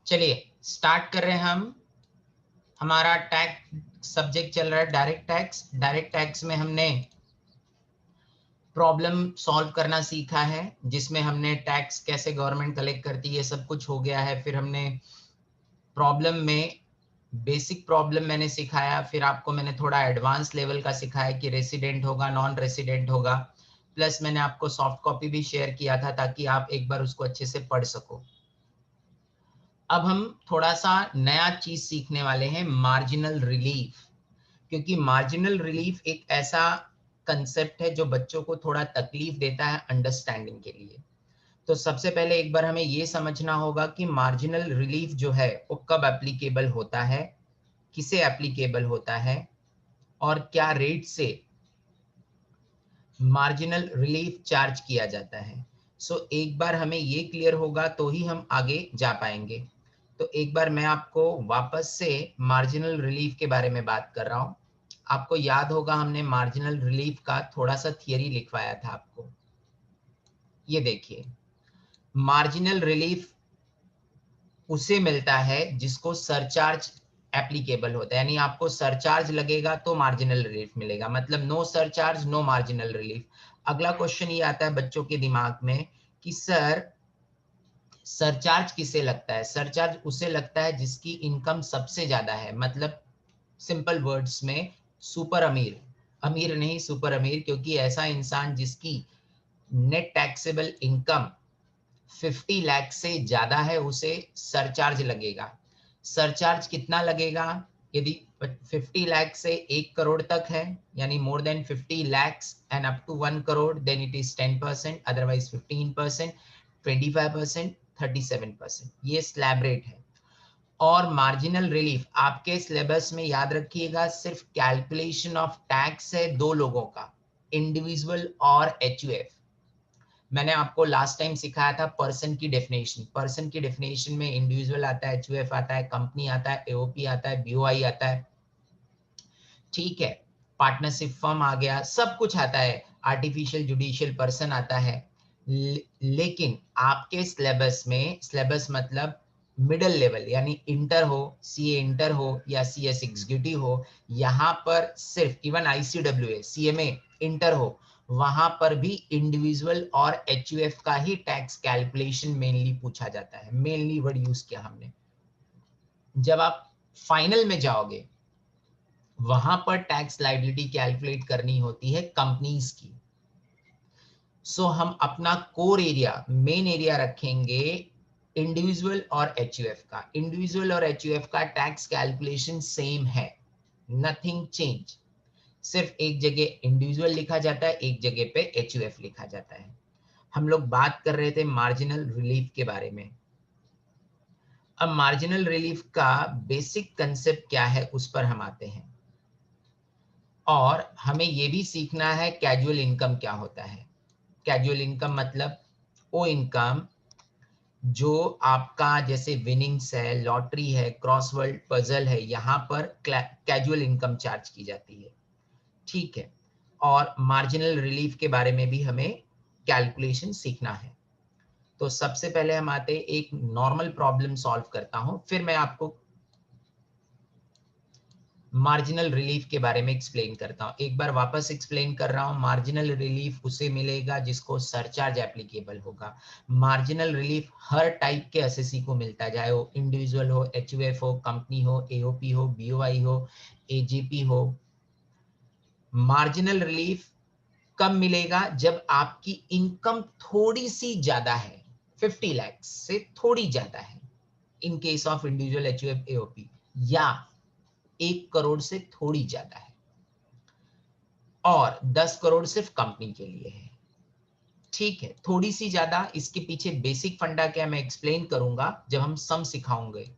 चलिए स्टार्ट कर रहे हैं हम। हमारा टैक्स सब्जेक्ट चल रहा है डायरेक्ट टैक्स। डायरेक्ट टैक्स में हमने प्रॉब्लम सॉल्व करना सीखा है, जिसमें हमने टैक्स कैसे गवर्नमेंट कलेक्ट करती है ये सब कुछ हो गया है। फिर हमने प्रॉब्लम में बेसिक प्रॉब्लम मैंने सिखाया, फिर आपको मैंने थोड़ा एडवांस लेवल का सिखाया कि रेसिडेंट होगा नॉन रेसिडेंट होगा, प्लस मैंने आपको सॉफ्ट कॉपी भी शेयर किया था ताकि आप एक बार उसको अच्छे से पढ़ सको। अब हम थोड़ा सा नया चीज सीखने वाले हैं, मार्जिनल रिलीफ। क्योंकि मार्जिनल रिलीफ एक ऐसा कंसेप्ट है जो बच्चों को थोड़ा तकलीफ देता है अंडरस्टैंडिंग के लिए। तो सबसे पहले एक बार हमें ये समझना होगा कि मार्जिनल रिलीफ जो है वो कब एप्लीकेबल होता है, किसे एप्लीकेबल होता है, और क्या रेट से मार्जिनल रिलीफ चार्ज किया जाता है। एक बार हमें ये क्लियर होगा तो ही हम आगे जा पाएंगे। तो एक बार मैं आपको वापस से मार्जिनल रिलीफ के बारे में बात कर रहा हूँ। आपको याद होगा हमने मार्जिनल रिलीफ का थोड़ा सा थियरी लिखवाया था आपको। ये देखिए, मार्जिनल रिलीफ उसे मिलता है जिसको सरचार्ज एप्लीकेबल होता है, यानी आपको सरचार्ज लगेगा तो मार्जिनल रिलीफ मिलेगा, मतलब no surcharge no marginal relief. अगला क्वेश्चन ये आता है बच्चों के दिमाग में कि सर सरचार्ज किसे लगता है? सरचार्ज उसे लगता है जिसकी इनकम सबसे ज्यादा है, मतलब सिंपल वर्ड्स में सुपर अमीर, अमीर नहीं सुपर अमीर, क्योंकि ऐसा इंसान जिसकी नेट टैक्सेबल इनकम 50 लाख से ज्यादा है उसे सरचार्ज लगेगा। सरचार्ज कितना लगेगा? यदि 50 लाख से 1 करोड़ तक है, यानी more than 50 lakhs and up to 1 crore, then it is 10%, otherwise 15%, 25%, 37%। ये स्लैब रेट है। और मार्जिनल रिलीफ आपके सिलेबस में याद रखिएगा सिर्फ कैलकुलेशन ऑफ टैक्स है दो लोगों का, इंडिविजुअल और एचयूएफ। मैंने आपको लास्ट टाइम सिखाया था पर्सन की डेफिनेशन। पर्सन की डेफिनेशन में इंडिविजुअल आता है, एचयूएफ आता है, कंपनी आता है, एओपी आता है, बीओआई आता है, ठीक है, पार्टनरशिप फर्म आ गया, सब कुछ आता है, आर्टिफिशियल जुडिशियल पर्सन आता है। लेकिन आपके सिलेबस में, सिलेबस मतलब मिडिल लेवल यानी इंटर हो, सीए इंटर हो या सीएस एग्जीक्यूटिव हो, यहाँ पर सिर्फ इवन आईसीडब्ल्यूए सीएमए इंटर हो, वहां पर भी इंडिविजुअल और एचयूएफ का ही टैक्स कैलकुलेशन मेनली पूछा जाता है। मेनली वर्ड यूज किया हमने। जब आप फाइनल में जाओगे वहां पर टैक्स लायबिलिटी कैलकुलेट करनी होती है कंपनीज की। हम अपना कोर एरिया, मेन एरिया रखेंगे इंडिविजुअल और एचयूएफ का। इंडिविजुअल और एचयूएफ का टैक्स कैलकुलेशन सेम है, नथिंग चेंज। सिर्फ एक जगह इंडिविजुअल लिखा जाता है, एक जगह पे एचयूएफ लिखा जाता है। हम लोग बात कर रहे थे मार्जिनल रिलीफ के बारे में। अब मार्जिनल रिलीफ का बेसिक कंसेप्ट क्या है उस पर हम आते हैं, और हमें यह भी सीखना है कैजुअल इनकम क्या होता है। कैजुअल इनकम मतलब वो इनकम जो आपका जैसे विनिंग्स है, लॉटरी है, क्रॉसवर्ड पजल है, यहाँ पर कैजुअल इनकम चार्ज की जाती है, ठीक है। और मार्जिनल रिलीफ के बारे में भी हमें कैलकुलेशन सीखना है। तो सबसे पहले हम आते हैं, एक नॉर्मल प्रॉब्लम सॉल्व करता हूं, फिर मैं आपको मार्जिनल रिलीफ के बारे में एक्सप्लेन करता हूं। एक बार वापस एक्सप्लेन कर रहा हूं, मार्जिनल रिलीफ उसे मिलेगा जिसको सरचार्ज एप्लीकेबल होगा। मार्जिनल रिलीफ हर टाइप के एसएससी को मिलता है, चाहे वो इंडिविजुअल हो, एचयूएफ हो, कंपनी हो, एओपी हो, बीओआई हो, एजीपी हो। मार्जिनल रिलीफ कब मिलेगा? जब आपकी इनकम थोड़ी सी ज्यादा है, 50 लाख से थोड़ी ज्यादा है in case of individual, HUF, AOP, या 1 करोड़ से थोड़ी ज्यादा है, और 10 करोड़ सिर्फ कंपनी के लिए है, ठीक है। थोड़ी सी ज्यादा, इसके पीछे बेसिक फंडा क्या मैं एक्सप्लेन करूंगा जब हम सम सिखाऊंगे।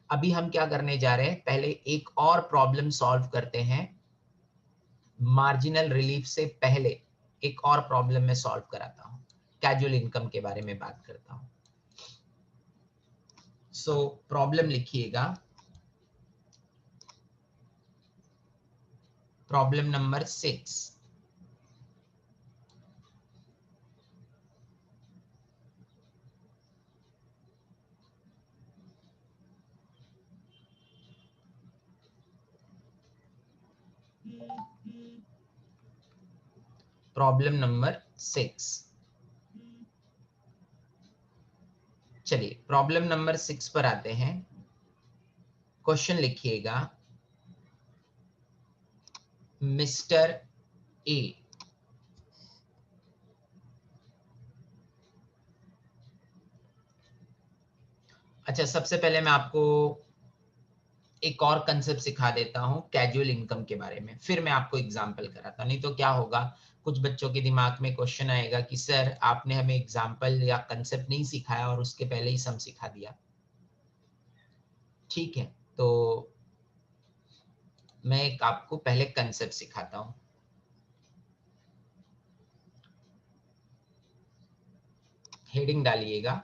अभी हम क्या करने जा रहे हैं, पहले एक और प्रॉब्लम सॉल्व करते हैं। मार्जिनल रिलीफ से पहले एक और प्रॉब्लम में सॉल्व कराता हूं, कैजुअल इनकम के बारे में बात करता हूं। प्रॉब्लम लिखिएगा, प्रॉब्लम नंबर 6। Problem number 6। चलिए प्रॉब्लम नंबर 6 पर आते हैं। क्वेश्चन लिखिएगा, मिस्टर ए अच्छा, सबसे पहले मैं आपको एक और कंसेप्ट सिखा देता हूँ कैजुअल इनकम के बारे में, फिर मैं आपको एग्जांपल कराता। नहीं तो क्या होगा, कुछ बच्चों के दिमाग में क्वेश्चन आएगा कि सर आपने हमें एग्जांपल या कंसेप्ट नहीं सिखाया और उसके पहले ही सम सिखा दिया। ठीक है, तो मैं एक आपको पहले कंसेप्ट सिखाता हूँ। हेडिंग डालिएगा।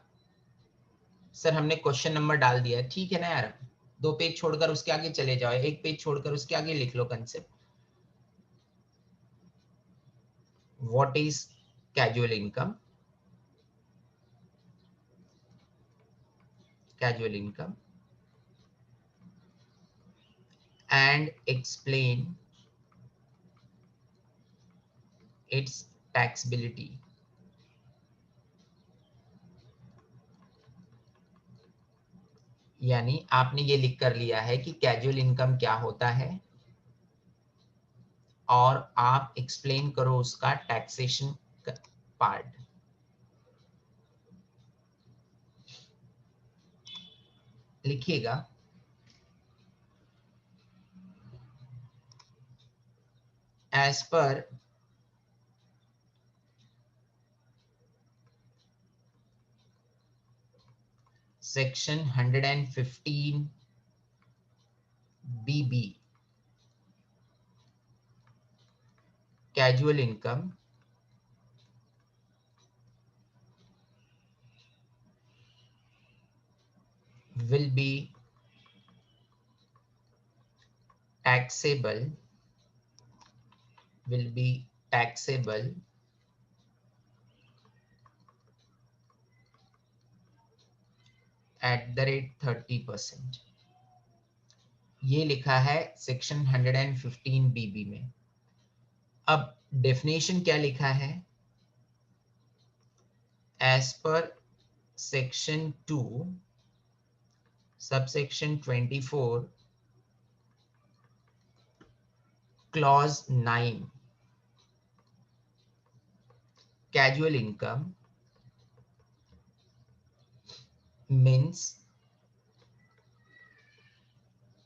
सर हमने क्वेश्चन नंबर डाल दिया है, ठीक है ना यार। 2 पेज छोड़कर उसके आगे चले जाओ, 1 पेज छोड़कर उसके आगे लिख लो concept. What is casual income? Casual income and explain its taxability. यानी आपने ये लिख कर लिया है कि कैजुअल इनकम क्या होता है और आप एक्सप्लेन करो उसका टैक्सेशन पार्ट। लिखिएगा, as per section 115 BB, casual income will be taxable at the rate 30%। ये लिखा है सेक्शन 115 BB में। अब डेफिनेशन क्या लिखा है, as per section 2 subsection 24 clause 9, casual income means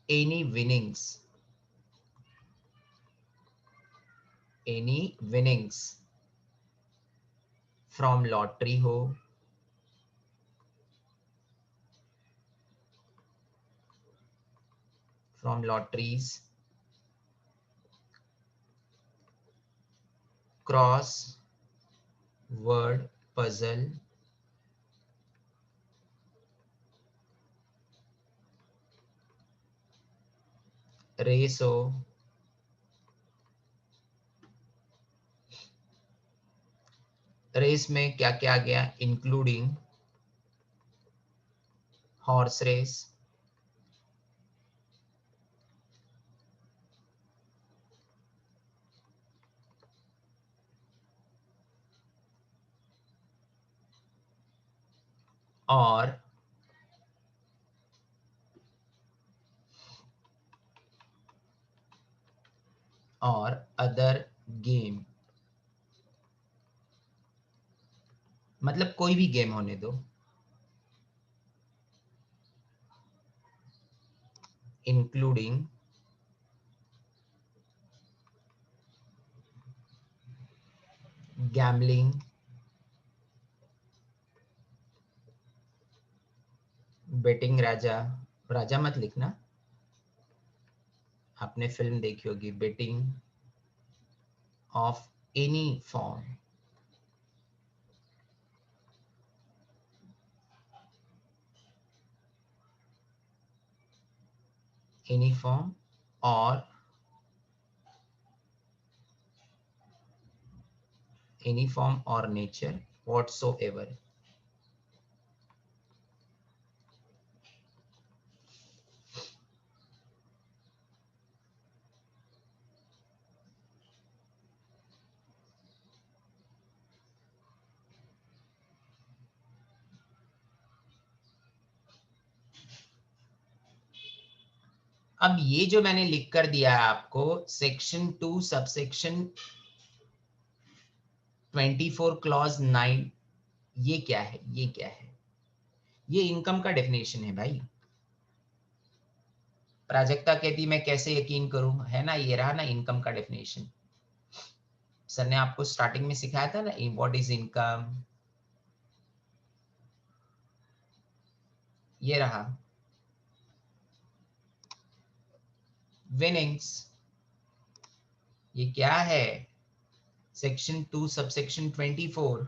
any winnings from lottery हो, from lotteries, cross word puzzle, race हो, रेस में क्या क्या आ गया, इंक्लूडिंग हॉर्स रेस, और अदर गेम, मतलब कोई भी गेम होने दो, इंक्लूडिंग गैम्बलिंग, बेटिंग राजा, राजा मत लिखना, आपने फिल्म देखी होगी, betting of any form, any form और any form or nature whatsoever। अब ये जो मैंने लिख कर दिया है आपको, सेक्शन 2 सबसेक्शन 24 क्लॉज 9, ये क्या है? ये क्या है? ये इनकम का डेफिनेशन है भाई। प्राजक्ता कहती मैं कैसे यकीन करूं, है ना, ये रहा ना इनकम का डेफिनेशन। सर ने आपको स्टार्टिंग में सिखाया था ना, व्हाट इज इनकम, ये रहा। विनिंग्स, ये क्या है? सेक्शन 2 सबसेक्शन 24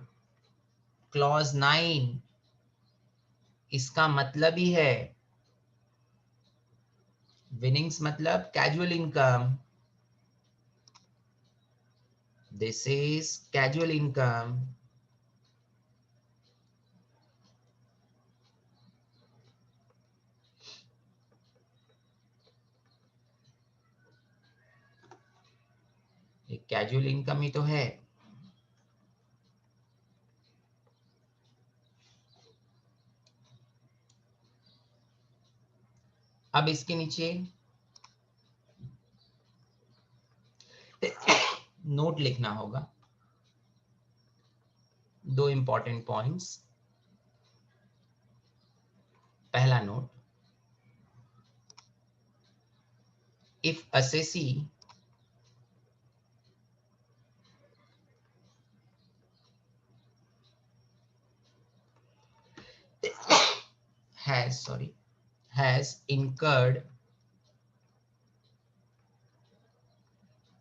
क्लॉज 9, इसका मतलब ही है विनिंग्स मतलब casual income. This is casual income. ये कैजुअल इनकम ही तो है। अब इसके नीचे नोट लिखना होगा, दो इंपॉर्टेंट पॉइंट्स। पहला note, if assessee has incurred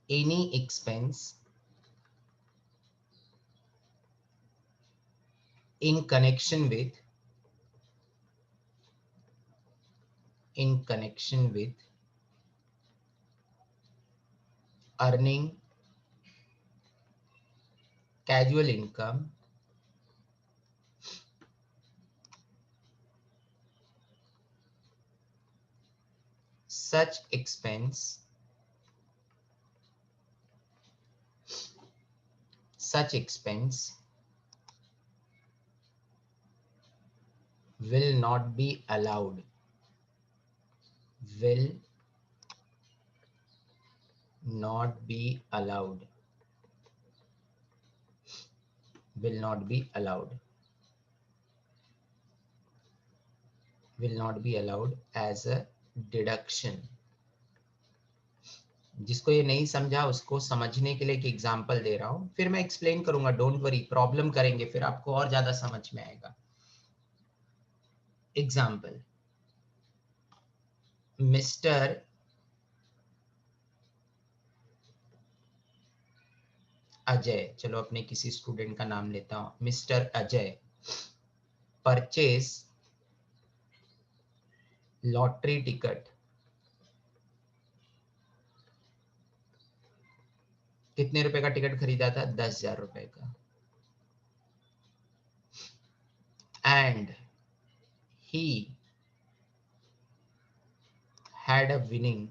any expense in connection with earning casual income, such expense will not be allowed, will not be allowed, will not be allowed, will not be allowed as a deduction। जिसको ये नहीं समझा उसको समझने के लिए एक example दे रहा हूं, फिर मैं एक्सप्लेन करूंगा, डोंट वरी, प्रॉब्लम करेंगे फिर आपको और ज्यादा समझ में आएगा। एग्जांपल, मिस्टर अजय, चलो अपने किसी स्टूडेंट का नाम लेता हूं, mister Ajay purchase lottery ticket, कितने रुपए का टिकट खरीदा था? 10,000 रुपए का। And he had a winning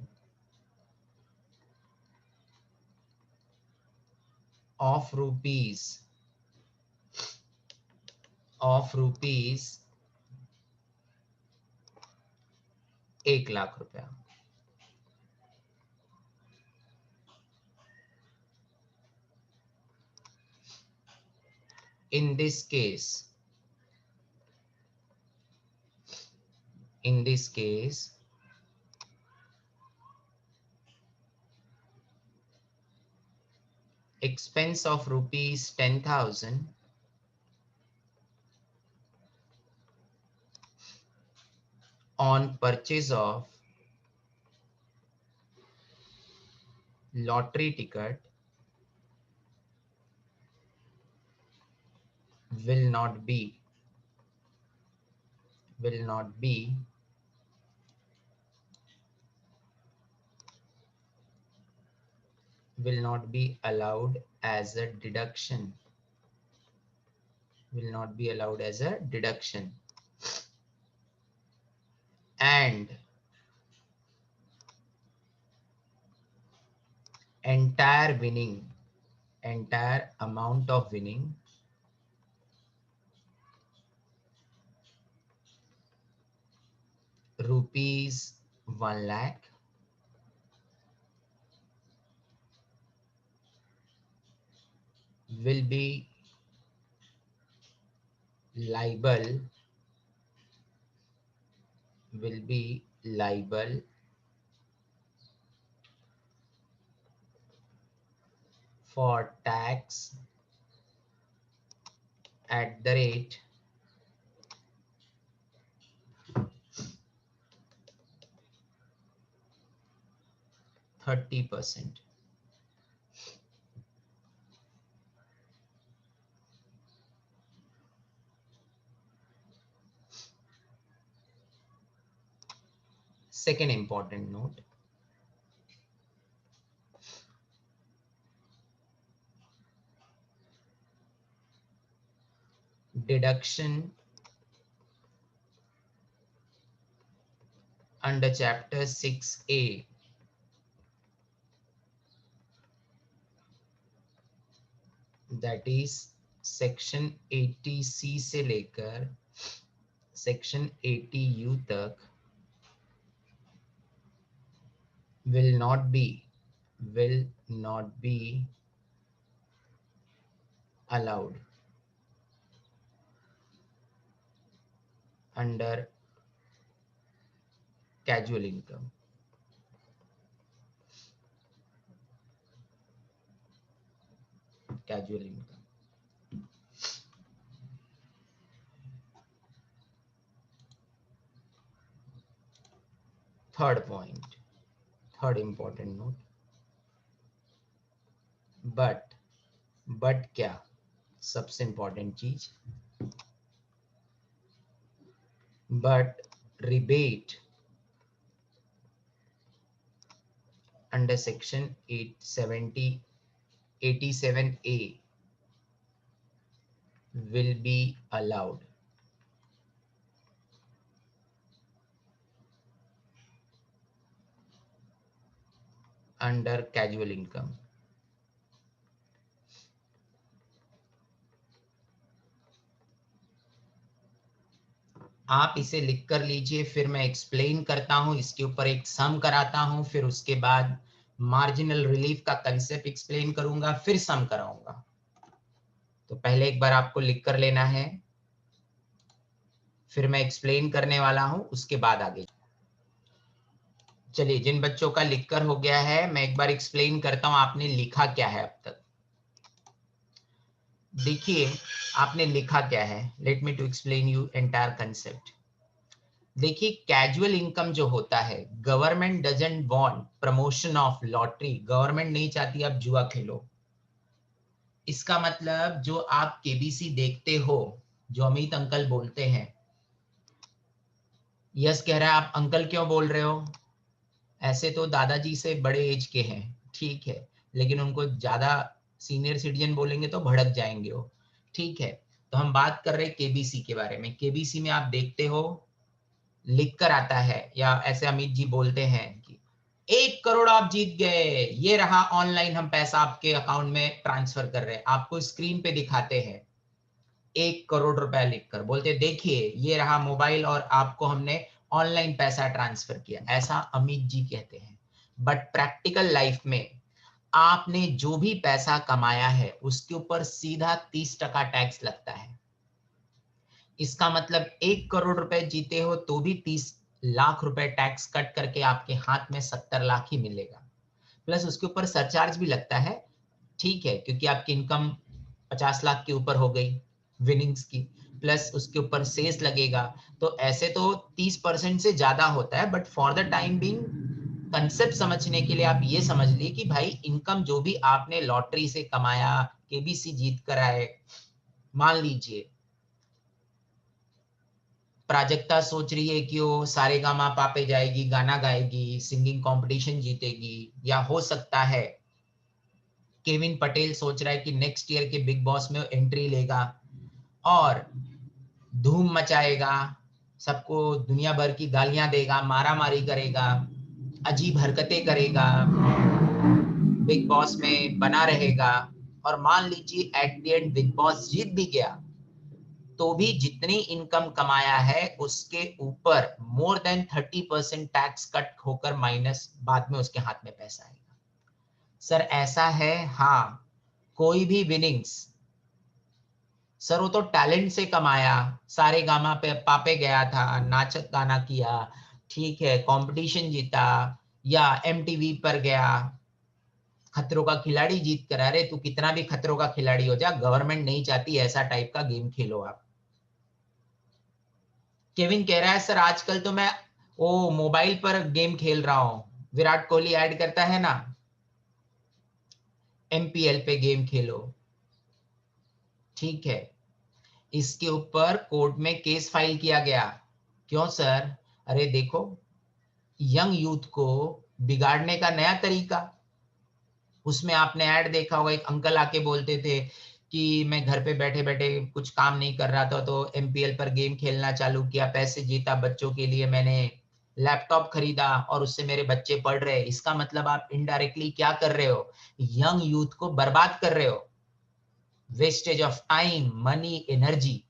of rupees 1,00,000 रुपया। In this case, expense of rupees 10,000 on purchase of lottery ticket will not be allowed as a deduction, and entire amount of winning rupees 1,00,000 will be liable for tax at the rate 30%. Second important note, deduction under chapter 6A that is section 80C से लेकर section 80U तक will not be allowed under casual income. Third point, third important note, but क्या सबसे important चीज, but rebate under section 87A will be allowed under casual income. आप इसे लिख कर लीजिए, फिर मैं एक्सप्लेन करता हूं, इसके ऊपर एक सम कराता हूं, फिर उसके बाद मार्जिनल रिलीफ का कंसेप्ट एक्सप्लेन करूंगा, फिर सम कराऊंगा। तो पहले एक बार आपको लिख कर लेना है, फिर मैं एक्सप्लेन करने वाला हूं, उसके बाद आगे। चलिए, जिन बच्चों का लिख कर हो गया है, मैं एक बार एक्सप्लेन करता हूं आपने लिखा क्या है अब तक। देखिए आपने लिखा क्या है, let me to explain you entire concept. देखिए, कैजुअल इनकम जो होता है, government doesn't want promotion of lottery, government नहीं चाहती आप जुआ खेलो। इसका मतलब जो आप केबीसी देखते हो, जो अमित अंकल बोलते हैं, यस कह रहा है, आप अंकल क्यों बोल रहे हो? ऐसे तो दादाजी से बड़े एज के हैं, ठीक है, लेकिन उनको ज्यादा सीनियर सिटीजन बोलेंगे तो भड़क जाएंगे वो, ठीक है। तो हम बात कर रहे हैं केबीसी के बारे में। केबीसी में आप देखते हो लिख कर आता है, या ऐसे अमित जी बोलते हैं कि 1 करोड़ आप जीत गए, ये रहा ऑनलाइन, हम पैसा आपके अकाउंट में ट्रांसफर कर रहे हैं, आपको स्क्रीन पे दिखाते हैं 1 करोड़ रुपया लिखकर, बोलते देखिए ये रहा मोबाइल और आपको हमने ऑनलाइन पैसा ट्रांसफर किया, ऐसा अमित जी कहते हैं। बट प्रैक्टिकल लाइफ में आपने जो भी पैसा कमाया है उसके ऊपर सीधा 30% टैक्स लगता है। इसका मतलब 1 करोड़ रुपए जीते हो तो भी 30 लाख रुपए टैक्स कट करके आपके हाथ में 70 लाख ही मिलेगा, प्लस उसके ऊपर सरचार्ज भी लगता है, ठीक है, क्योंकि आपकी इनकम 50 लाख के ऊपर हो गई विनिंग्स की, प्लस उसके ऊपर सेस लगेगा, तो ऐसे तो 30% से ज्यादा होता है। But for the time being, concept समझने के लिए आप ये समझ लिए कि भाई इनकम जो भी आपने लॉटरी से कमाया, केबीसी जीत कर आए, मान लीजिए प्राजक्ता सोच रही है कि वो सारेगामा पे जाएगी, गाना गाएगी, सिंगिंग कंपटीशन जीतेगी, या हो सकता है केविन पटेल सोच रहा है कि नेक्स्ट ईयर के बिग बॉस में वो एंट्री लेगा और धूम मचाएगा, सबको दुनिया भर की गालियां देगा, मारा मारी करेगा, अजीब हरकतें करेगा, बिग बॉस में बना रहेगा, और मान लीजिए at the end Bigg Boss जीत भी गया, तो भी जितनी इनकम कमाया है उसके ऊपर मोर देन 30% टैक्स कट होकर माइनस बाद में उसके हाथ में पैसा आएगा। सर ऐसा है? हाँ, कोई भी विनिंग्स, सर वो तो टैलेंट से कमाया, सारे गामा पे पापे गया था, नाचत गाना किया, ठीक है, कंपटीशन जीता, या एमटीवी पर गया, खतरों का खिलाड़ी जीत कर, अरे तू कितना भी खतरों का खिलाड़ी हो जा, गवर्नमेंट नहीं चाहती ऐसा टाइप का गेम खेलो आप। केविन कह रहा है सर आजकल तो मैं ओ मोबाइल पर गेम खेल रहा हूं, विराट कोहली ऐड करता है ना, एमपीएल पे गेम खेलो, ठीक है। इसके ऊपर कोर्ट में केस फाइल किया गया। क्यों सर? अरे देखो, यंग यूथ को बिगाड़ने का नया तरीका। उसमें आपने ऐड देखा होगा, एक अंकल आके बोलते थे कि मैं घर पे बैठे बैठे कुछ काम नहीं कर रहा था तो एमपीएल पर गेम खेलना चालू किया, पैसे जीता, बच्चों के लिए मैंने लैपटॉप खरीदा और उससे मेरे बच्चे पढ़ रहे। इसका मतलब आप इनडायरेक्टली क्या कर रहे हो? यंग यूथ को बर्बाद कर रहे हो। Wastage of time, money, energy.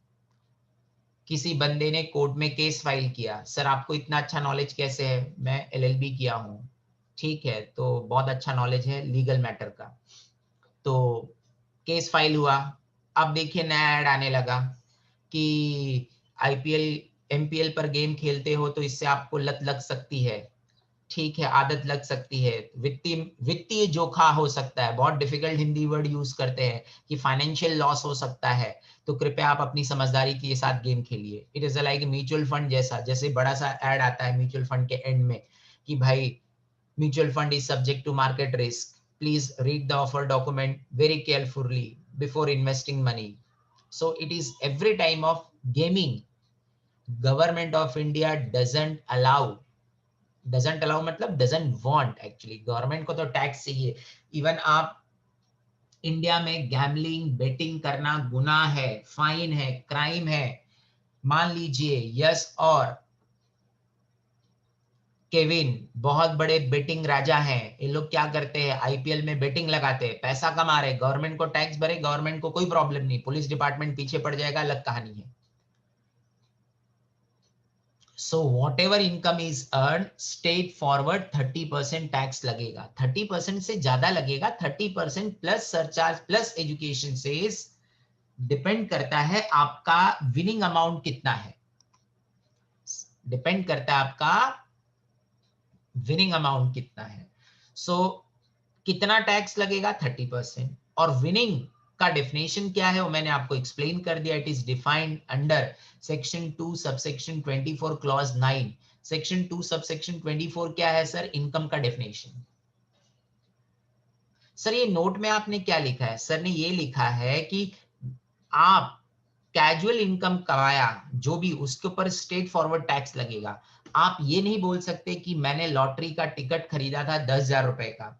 किसी बंदे ने कोर्ट में केस फाइल किया। सर आपको इतना अच्छा नॉलेज कैसे है? मैं एलएलबी किया हूँ, ठीक है, तो बहुत अच्छा नॉलेज है लीगल मैटर का। तो केस फाइल हुआ। अब देखिए नया ऐड आने लगा कि आईपीएल एमपीएल पर गेम खेलते हो तो इससे आपको लत लग सकती है, ठीक है, आदत लग सकती है, वित्तीय वित्तीय जोखा हो सकता है, बहुत डिफिकल्ट हिंदी वर्ड यूज करते हैं कि फाइनेंशियल लॉस हो सकता है। तो कृपया आप अपनी समझदारी के साथ गेम खेलिए। It is like mutual fund जैसा, जैसे बड़ा सा ऐड आता है म्यूचुअल फंड के एंड में कि भाई mutual fund is subject to market risk, please read the offer document very carefully before investing money. So it is every time of gaming, government of India doesn't allow मतलब doesn't want. Actually government को तो tax चाहिए। Even आप India में gambling betting करना गुनाह है, fine है, क्राइम है। मान लीजिए यस और केविन बहुत बड़े बेटिंग राजा हैं, ये लोग क्या करते हैं, आईपीएल में बेटिंग लगाते हैं, पैसा कमा रहे, गवर्नमेंट को टैक्स भरे, गवर्नमेंट को कोई प्रॉब्लम नहीं, पुलिस डिपार्टमेंट पीछे पड़ जाएगा, अलग कहानी है। So whatever income is earned, straight forward 30% tax लगेगा, 30% से ज्यादा लगेगा, 30% plus surcharge plus education cess. Depend करता है आपका विनिंग अमाउंट कितना है, डिपेंड करता है आपका विनिंग अमाउंट कितना है। सो कितना टैक्स लगेगा? 30%। और विनिंग का डेफिनेशन क्या है वो मैंने आपको एक्सप्लेन कर दिया। It is defined under section 2 subsection 24 clause 9। Section 2 subsection 24 क्या है सर? इनकम का डेफिनेशन। सर ये नोट में आपने क्या लिखा है? सर ने ये लिखा है कि आप कैजुअल इनकम कमाया जो भी, उसके ऊपर स्ट्रेट फॉरवर्ड टैक्स लगेगा। आप ये नहीं बोल सकते कि मैंने लॉटरी का टिकट खरीदा था 10,000 रुपए का,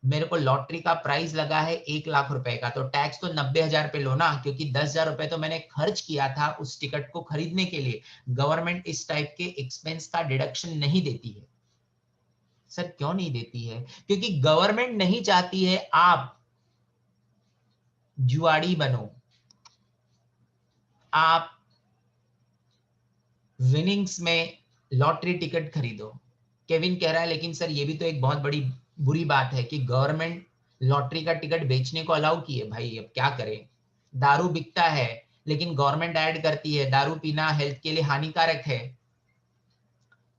मेरे को लॉटरी का प्राइस लगा है 1,00,000 रुपए का, तो टैक्स तो 90,000 पे लो ना, क्योंकि 10,000 रुपए तो मैंने खर्च किया था उस टिकट को खरीदने के लिए। गवर्नमेंट इस टाइप के एक्सपेंस का डिडक्शन नहीं देती है। सर क्यों नहीं देती है? क्योंकि गवर्नमेंट नहीं चाहती है आप जुआड़ी बनो, आप विनिंग्स में लॉटरी टिकट खरीदो। केविन कह रहा है लेकिन सर ये भी तो एक बहुत बड़ी बुरी बात है कि गवर्नमेंट लॉटरी का टिकट बेचने को अलाउ की है। भाई अब क्या करें, दारू बिकता है लेकिन गवर्नमेंट ऐड करती है दारू पीना हेल्थ के लिए हानिकारक है।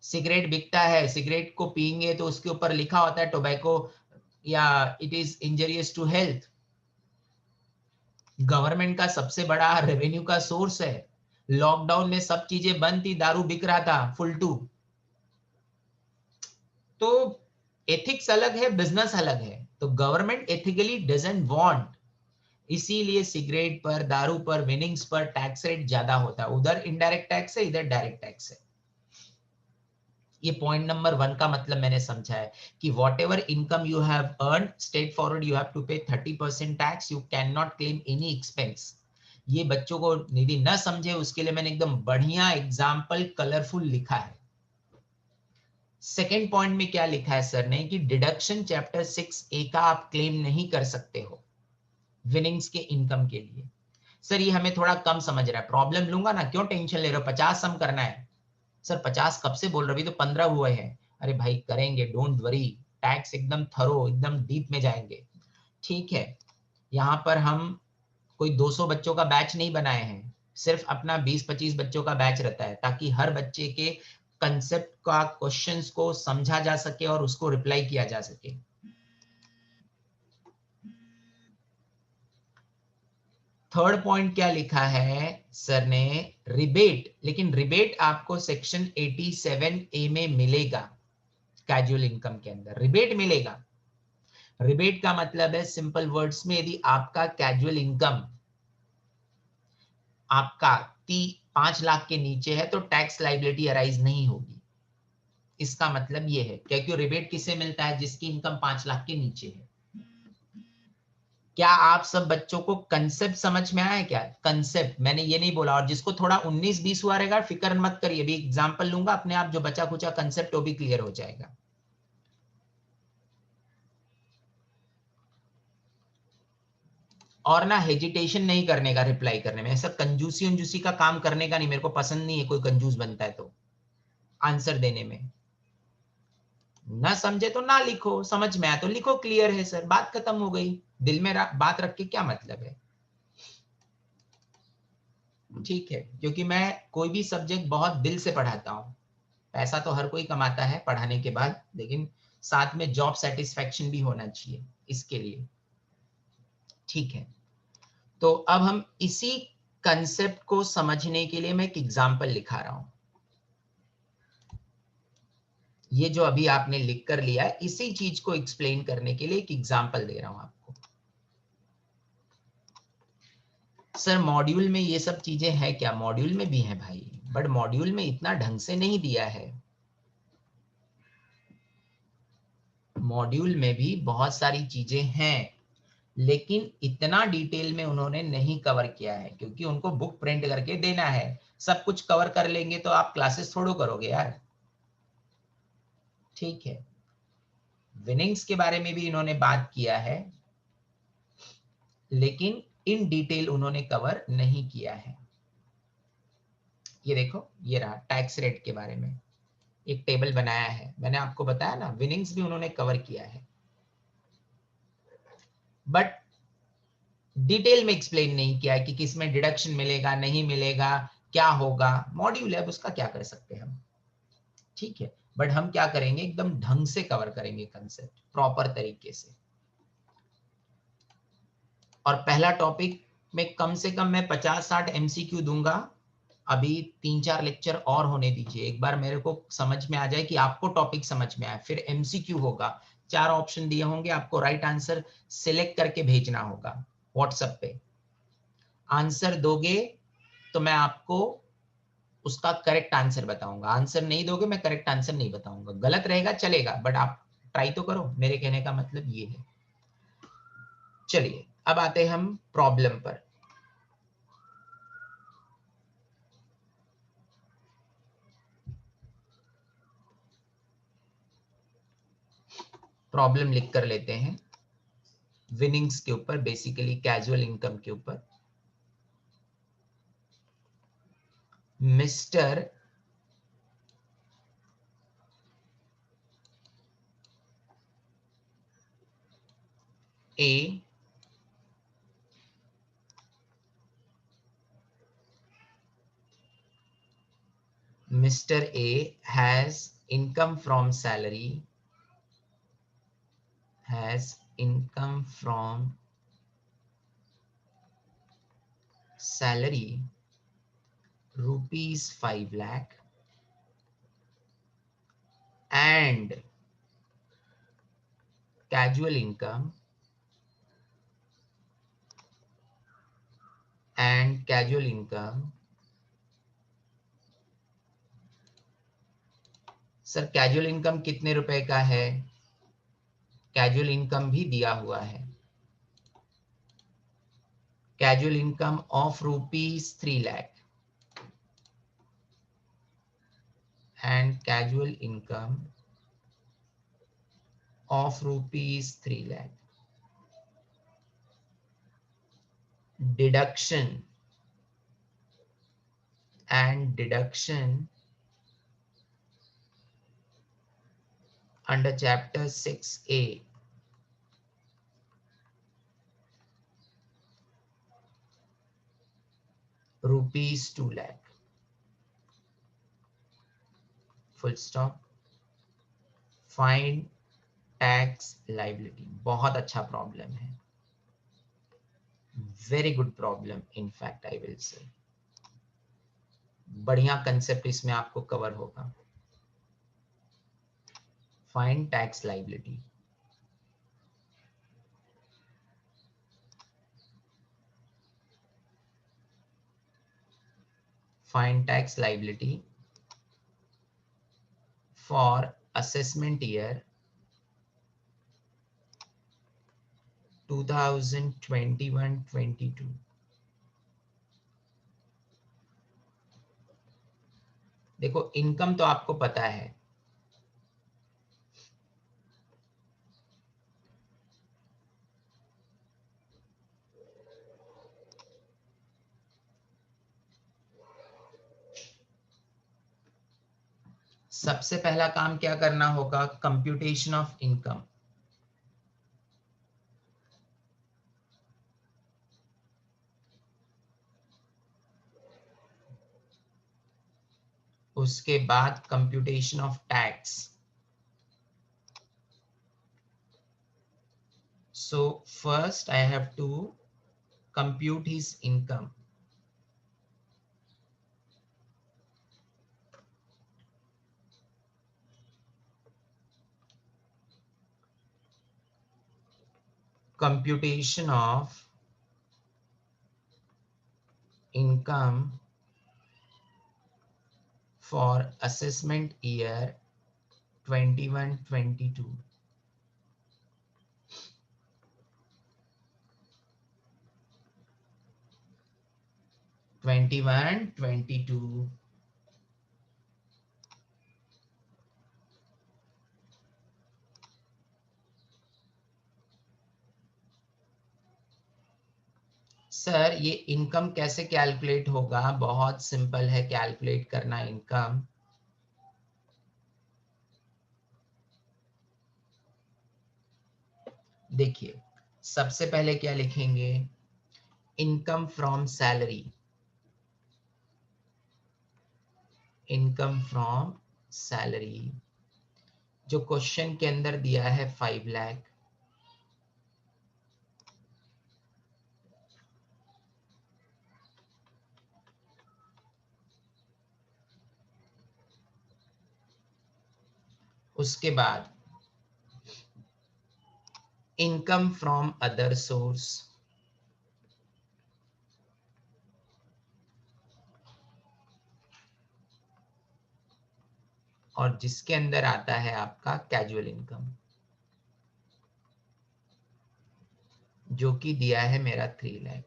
सिगरेट बिकता है, सिगरेट को पियेंगे तो उसके ऊपर लिखा होता है टोबैको या it is injurious to health. Government का सबसे बड़ा रेवेन्यू का सोर्स है। लॉकडाउन में सब चीजें बंद थी, दारू बिक रहा था फुल टू। तो एथिक्स अलग है, बिजनेस अलग है। तो गवर्नमेंट एथिकली डजंट वांट, इसीलिए सिगरेट पर, दारू पर, विनिंग्स पर टैक्स रेट ज्यादा होता है। उधर इनडायरेक्ट टैक्स है, इधर डायरेक्ट टैक्स है। ये पॉइंट नंबर 1 का मतलब मैंने समझा है कि whatever income you have earn straightforward you have to pay 30% tax, you can not claim any expense. ये बच्चों को यदि न समझे उसके लिए मैंने एकदम बढ़िया एग्जाम्पल कलरफुल लिखा है। सेकेंड पॉइंट में क्या लिखा है सर ने कि डिडक्शन चैप्टर 6A का आप क्लेम नहीं कर सकते हो विनिंग्स के इनकम के लिए। सर ये हमें थोड़ा कम समझ रहा है, प्रॉब्लम लूंगा ना, क्यों टेंशन ले रहे हो? 50 सम करना है। सर 50 कब से बोल रहे हो, अभी तो 15 हुए हैं। अरे भाई करेंगे, डोंट वरी, टैक्स एकदम थरो, एकदम डीप में जाएंगे, ठीक है। यहाँ पर हम कोई 200 बच्चों का बैच नहीं बनाए हैं, सिर्फ अपना 20-25 बच्चों का बैच रहता है, ताकि हर बच्चे के कंसेप्ट का क्वेश्चंस को समझा जा सके और उसको रिप्लाई किया जा सके। थर्ड पॉइंट क्या लिखा है सर ने, रिबेट, लेकिन रिबेट आपको सेक्शन 87A में मिलेगा, कैजुअल इनकम के अंदर रिबेट मिलेगा। रिबेट का मतलब है सिंपल वर्ड्स में, यदि आपका कैजुअल इनकम आपका 5 लाख के नीचे है तो टैक्स लाइबिलिटी अराइज नहीं होगी। इसका मतलब ये है, क्योंकि रिबेट किसे मिलता है, जिसकी इनकम 5 लाख के नीचे है। क्या आप सब बच्चों को कंसेप्ट समझ में आया? क्या कंसेप्ट, मैंने ये नहीं बोला, और जिसको थोड़ा 19-20 हुआ रहेगा फिक्र मत करिए, अभी एग्जांपल लूंगा, अपने आप जो बचा कुचा कंसेप्ट वो भी क्लियर हो जाएगा। और ना हेजिटेशन नहीं करने का रिप्लाई करने में, ऐसा कंजूसी उंजूसी का काम करने का नहीं, मेरे को पसंद नहीं है कोई कंजूस बनता है तो आंसर देने में। ना समझे तो ना लिखो, समझ में आया तो लिखो, क्लियर है सर, बात खत्म हो गई। दिल में बात रख के क्या मतलब है? ठीक है, क्योंकि मैं कोई भी सब्जेक्ट बहुत दिल से पढ़ाता हूँ। पैसा तो हर कोई कमाता है पढ़ाने के बाद, लेकिन साथ में जॉब सेटिस्फैक्शन भी होना चाहिए इसके लिए। ठीक है, तो अब हम इसी कंसेप्ट को समझने के लिए मैं एक एग्जांपल लिखा रहा हूं। ये जो अभी आपने लिख कर लिया है, इसी चीज को एक्सप्लेन करने के लिए एक एग्जांपल दे रहा हूं आपको। सर मॉड्यूल में ये सब चीजें हैं क्या? मॉड्यूल में भी है भाई, बट मॉड्यूल में इतना ढंग से नहीं दिया है। मॉड्यूल में भी बहुत सारी चीजें हैं, लेकिन इतना डिटेल में उन्होंने नहीं कवर किया है, क्योंकि उनको बुक प्रिंट करके देना है। सब कुछ कवर कर लेंगे तो आप क्लासेस थोड़ो करोगे यार। ठीक है, विनिंग्स के बारे में भी इन्होंने बात किया है, लेकिन इन डिटेल उन्होंने कवर नहीं किया है। ये देखो, ये रहा टैक्स रेट के बारे में एक टेबल बनाया है, मैंने आपको बताया ना, विनिंग्स भी उन्होंने कवर किया है, बट डिटेल में एक्सप्लेन नहीं किया है कि किसमें डिडक्शन मिलेगा नहीं मिलेगा, क्या होगा। मॉड्यूल है, अब उसका क्या कर सकते हैं हम। ठीक है, बट हम क्या करेंगे, एकदम ढंग से कवर करेंगे कंसेप्ट प्रॉपर तरीके से। और पहला टॉपिक में कम से कम मैं 50-60 एमसीक्यू दूंगा। अभी 3-4 लेक्चर और होने दीजिए, एक बार मेरे को समझ में आ जाए कि आपको टॉपिक समझ में आए, फिर एमसीक्यू होगा। 4 ऑप्शन दिए होंगे, आपको राइट आंसर सिलेक्ट करके भेजना होगा व्हाट्सएप पे। आंसर दोगे तो मैं आपको उसका करेक्ट आंसर बताऊंगा, आंसर नहीं दोगे मैं करेक्ट आंसर नहीं बताऊंगा। गलत रहेगा चलेगा, बट आप ट्राई तो करो, मेरे कहने का मतलब ये है। चलिए अब आते हैं हम प्रॉब्लम पर। प्रॉब्लम लिख कर लेते हैं, विनिंग्स के ऊपर, बेसिकली कैजुअल इनकम के ऊपर। Mister A Mr. A has income from salary, has income from salary rupees 5 lakh and casual income sir casual income कितने रुपए का है? कैजुअल इनकम भी दिया हुआ है, casual income of rupees 3 lakh and casual income of rupees 3 lakh. Deduction under chapter 6A rupees 2 lakh, full stop. Find tax liability, बहुत अच्छा प्रॉब्लम है, very good problem in fact I will say. बढ़िया concept इसमें आपको cover होगा। Find tax liability, find tax liability for assessment year 2021-22। देखो income तो आपको पता है, सबसे पहला काम क्या करना होगा, कंप्यूटेशन ऑफ इनकम। उसके बाद computation of tax. So first I have to compute his income। Computation of income for assessment year 21-22। 21-22। Sir ये इनकम कैसे कैलकुलेट होगा, बहुत सिंपल है कैलकुलेट करना इनकम। देखिए सबसे पहले क्या लिखेंगे, income from salary, income from salary जो क्वेश्चन के अंदर दिया है 5 लाख। उसके बाद इनकम फ्रॉम अदर सोर्स, और जिसके अंदर आता है आपका कैजुअल इनकम जो कि दिया है मेरा 3 lakh.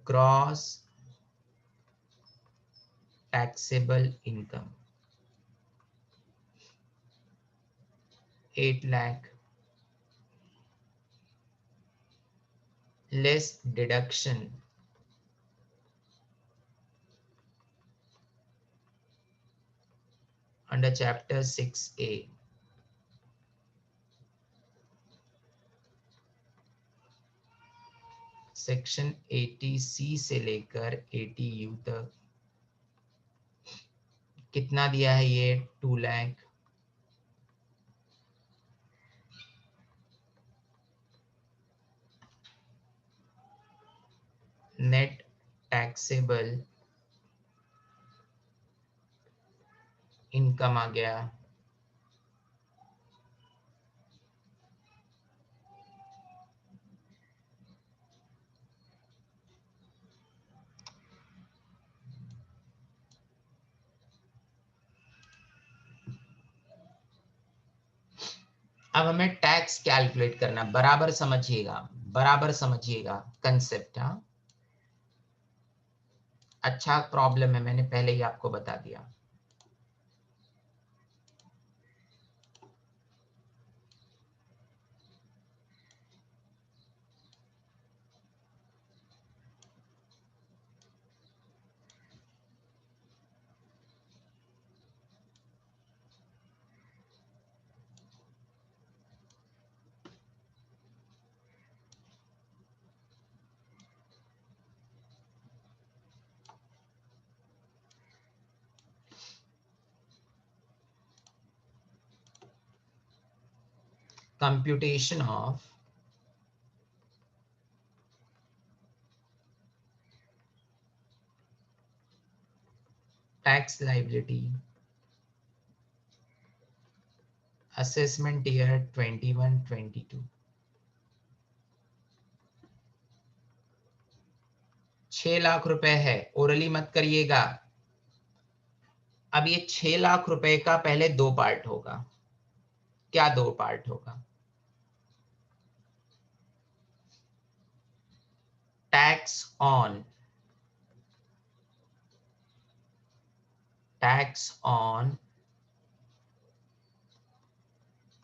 Gross taxable income 8 lakh less deduction under chapter 6A, section 80C से लेकर 80U तक। कितना दिया है ये, 2 लाख। नेट टैक्सेबल इनकम आ गया अब हमें टैक्स कैलकुलेट करना, बराबर समझिएगा, बराबर समझिएगा कंसेप्ट। हाँ अच्छा प्रॉब्लम है, मैंने पहले ही आपको बता दिया। computation of tax liability assessment year 21-22। 6 lakh रुपए है, ओरली मत करिएगा। अब ये 6 लाख रुपए का पहले दो पार्ट होगा। क्या दो पार्ट होगा? टैक्स ऑन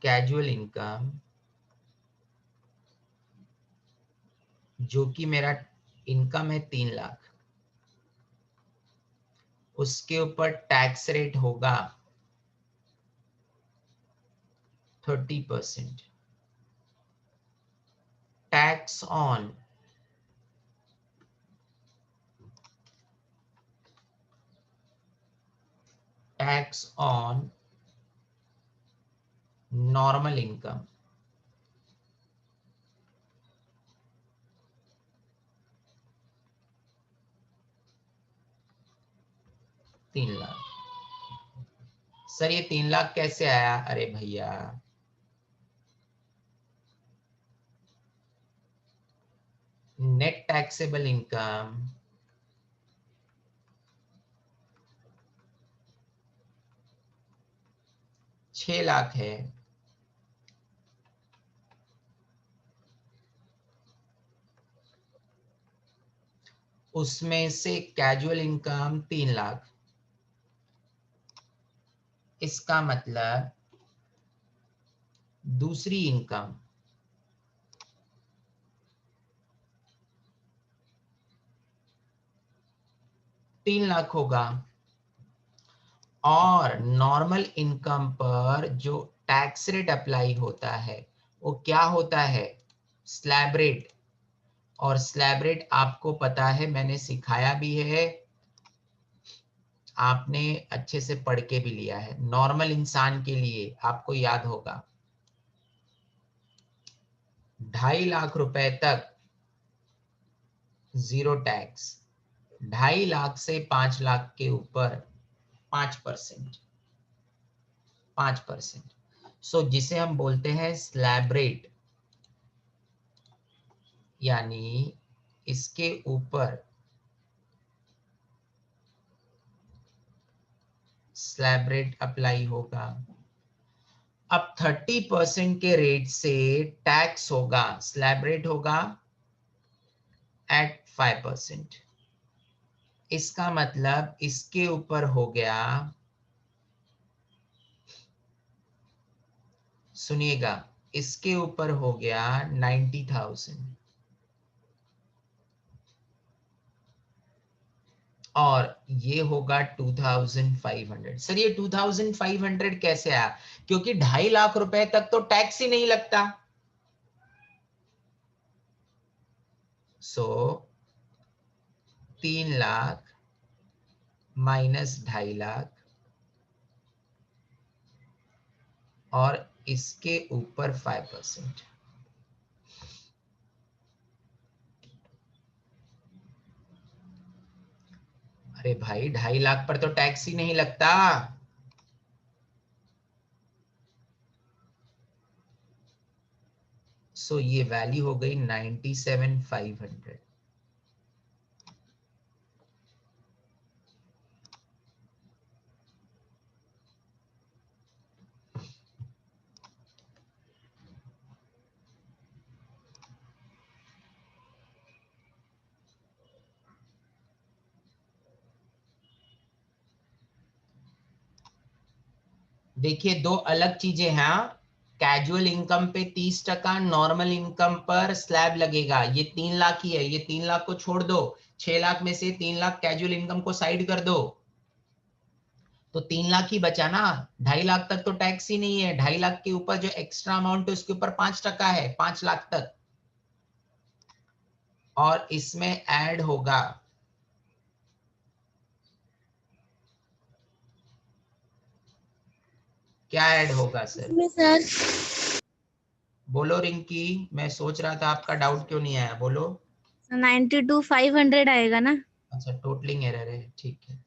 कैजुअल इनकम, जो कि मेरा इनकम है 3 लाख, उसके ऊपर टैक्स रेट होगा 30%। टैक्स ऑन नॉर्मल इनकम, तीन लाख। सर ये 3 लाख कैसे आया? अरे भैया, नेट टैक्सेबल इनकम छह लाख है, उसमें से कैजुअल इनकम 3 लाख। इसका मतलब दूसरी इनकम 3 लाख होगा, और नॉर्मल इनकम पर जो टैक्स रेट अप्लाई होता है वो क्या होता है? Slab rate. और स्लैब रेट आपको पता है, मैंने सिखाया भी है, आपने अच्छे से पढ़ के भी लिया है। नॉर्मल इंसान के लिए आपको याद होगा 2.5 लाख रुपए तक जीरो टैक्स, 2.5 लाख से 5 लाख के ऊपर 5%। 5%। सो जिसे हम बोलते हैं स्लैब रेट, यानी इसके ऊपर स्लैब रेट अप्लाई होगा। अब 30% के रेट से टैक्स होगा, स्लैब रेट होगा एट 5%। इसका मतलब इसके ऊपर हो गया, सुनिएगा, इसके ऊपर हो गया 90,000, और ये होगा 2,500। सर ये 2,500 कैसे आया? क्योंकि 2.5 लाख रुपए तक तो टैक्स ही नहीं लगता। सो 3 लाख माइनस 2.5 लाख, और इसके ऊपर 5%। अरे भाई 2.5 लाख पर तो टैक्स ही नहीं लगता। सो ये वैल्यू हो गई 97,500। देखिए दो अलग चीजें हैं। कैजुअल इनकम पे 30%, नॉर्मल इनकम पर स्लैब लगेगा। ये 3 लाख ही है, ये 3 लाख को छोड़ दो, 6 लाख में से 3 लाख कैजुअल इनकम को साइड कर दो, तो 3 लाख ही बचा ना। 2.5 लाख तक तो टैक्स ही नहीं है, 2.5 लाख के ऊपर जो एक्स्ट्रा अमाउंट है उसके ऊपर 5% है, 5 लाख तक। और इसमें ऐड होगा, क्या ऐड होगा सर? इसमें सर बोलो रिंकी, मैं सोच रहा था आपका डाउट क्यों नहीं आया, बोलो। 92,500 आएगा ना? अच्छा, टोटलिंग एरर है, ठीक है।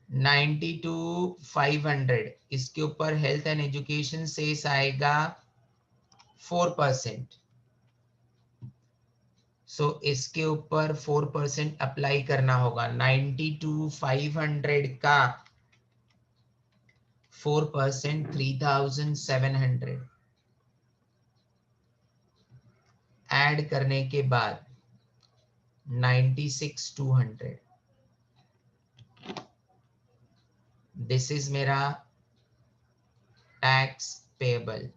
92,500, इसके ऊपर हेल्थ एंड एजुकेशन सेस आएगा 4%। सो इसके ऊपर 4% अप्लाई करना होगा। 92,500 का 4% 3,700 ऐड करने के बाद 96,200। दिस इज मेरा टैक्स पेएबल।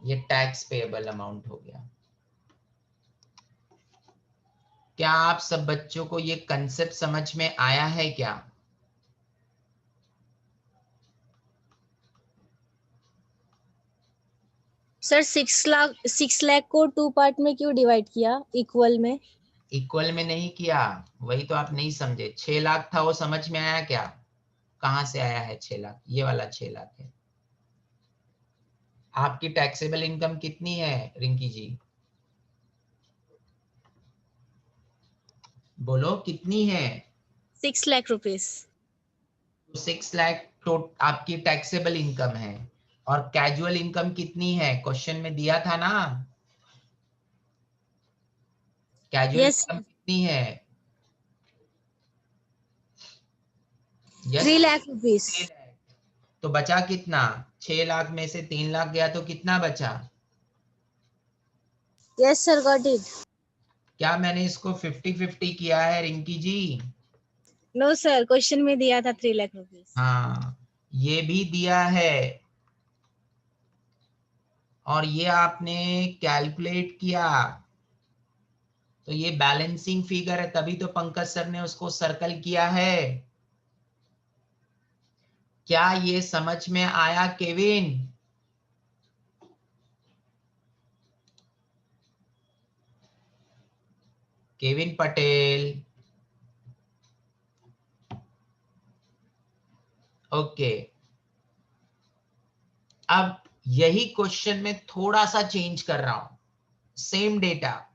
ये टैक्स पेएबल अमाउंट हो गया। क्या आप सब बच्चों को ये कंसेप्ट समझ में आया है क्या? सर 6 लाख को 2 पार्ट में क्यों डिवाइड किया, इक्वल में? इक्वल में नहीं किया, वही तो आप नहीं समझे। 6 लाख था, वो समझ में आया क्या? कहां से आया है 6 लाख? ये वाला 6 लाख है। आपकी टैक्सेबल इनकम कितनी है रिंकी जी? बोलो कितनी है? 6 लाख रुपीज। 6 लाख तो आपकी टैक्सेबल इनकम है। और कैजुअल इनकम कितनी है, क्वेश्चन में दिया था ना। Casual yes. इनकम कितनी है? Yes, 3 lakh rupees. 6 लाख। तो बचा कितना? 6 लाख में से 3 लाख गया तो कितना बचा? Yes sir, got it. क्या मैंने इसको 50-50 किया है रिंकी जी? नो सर, क्वेश्चन में दिया था 3 लाख रुपीज। हाँ, ये भी दिया है। और ये आपने कैलकुलेट किया, तो ये बैलेंसिंग फिगर है, तभी तो पंकज सर ने उसको सर्कल किया है। क्या ये समझ में आया केविन? केविन पटेल। ओके। अब यही क्वेश्चन में थोड़ा सा चेंज कर रहा हूं। सेम डेटा,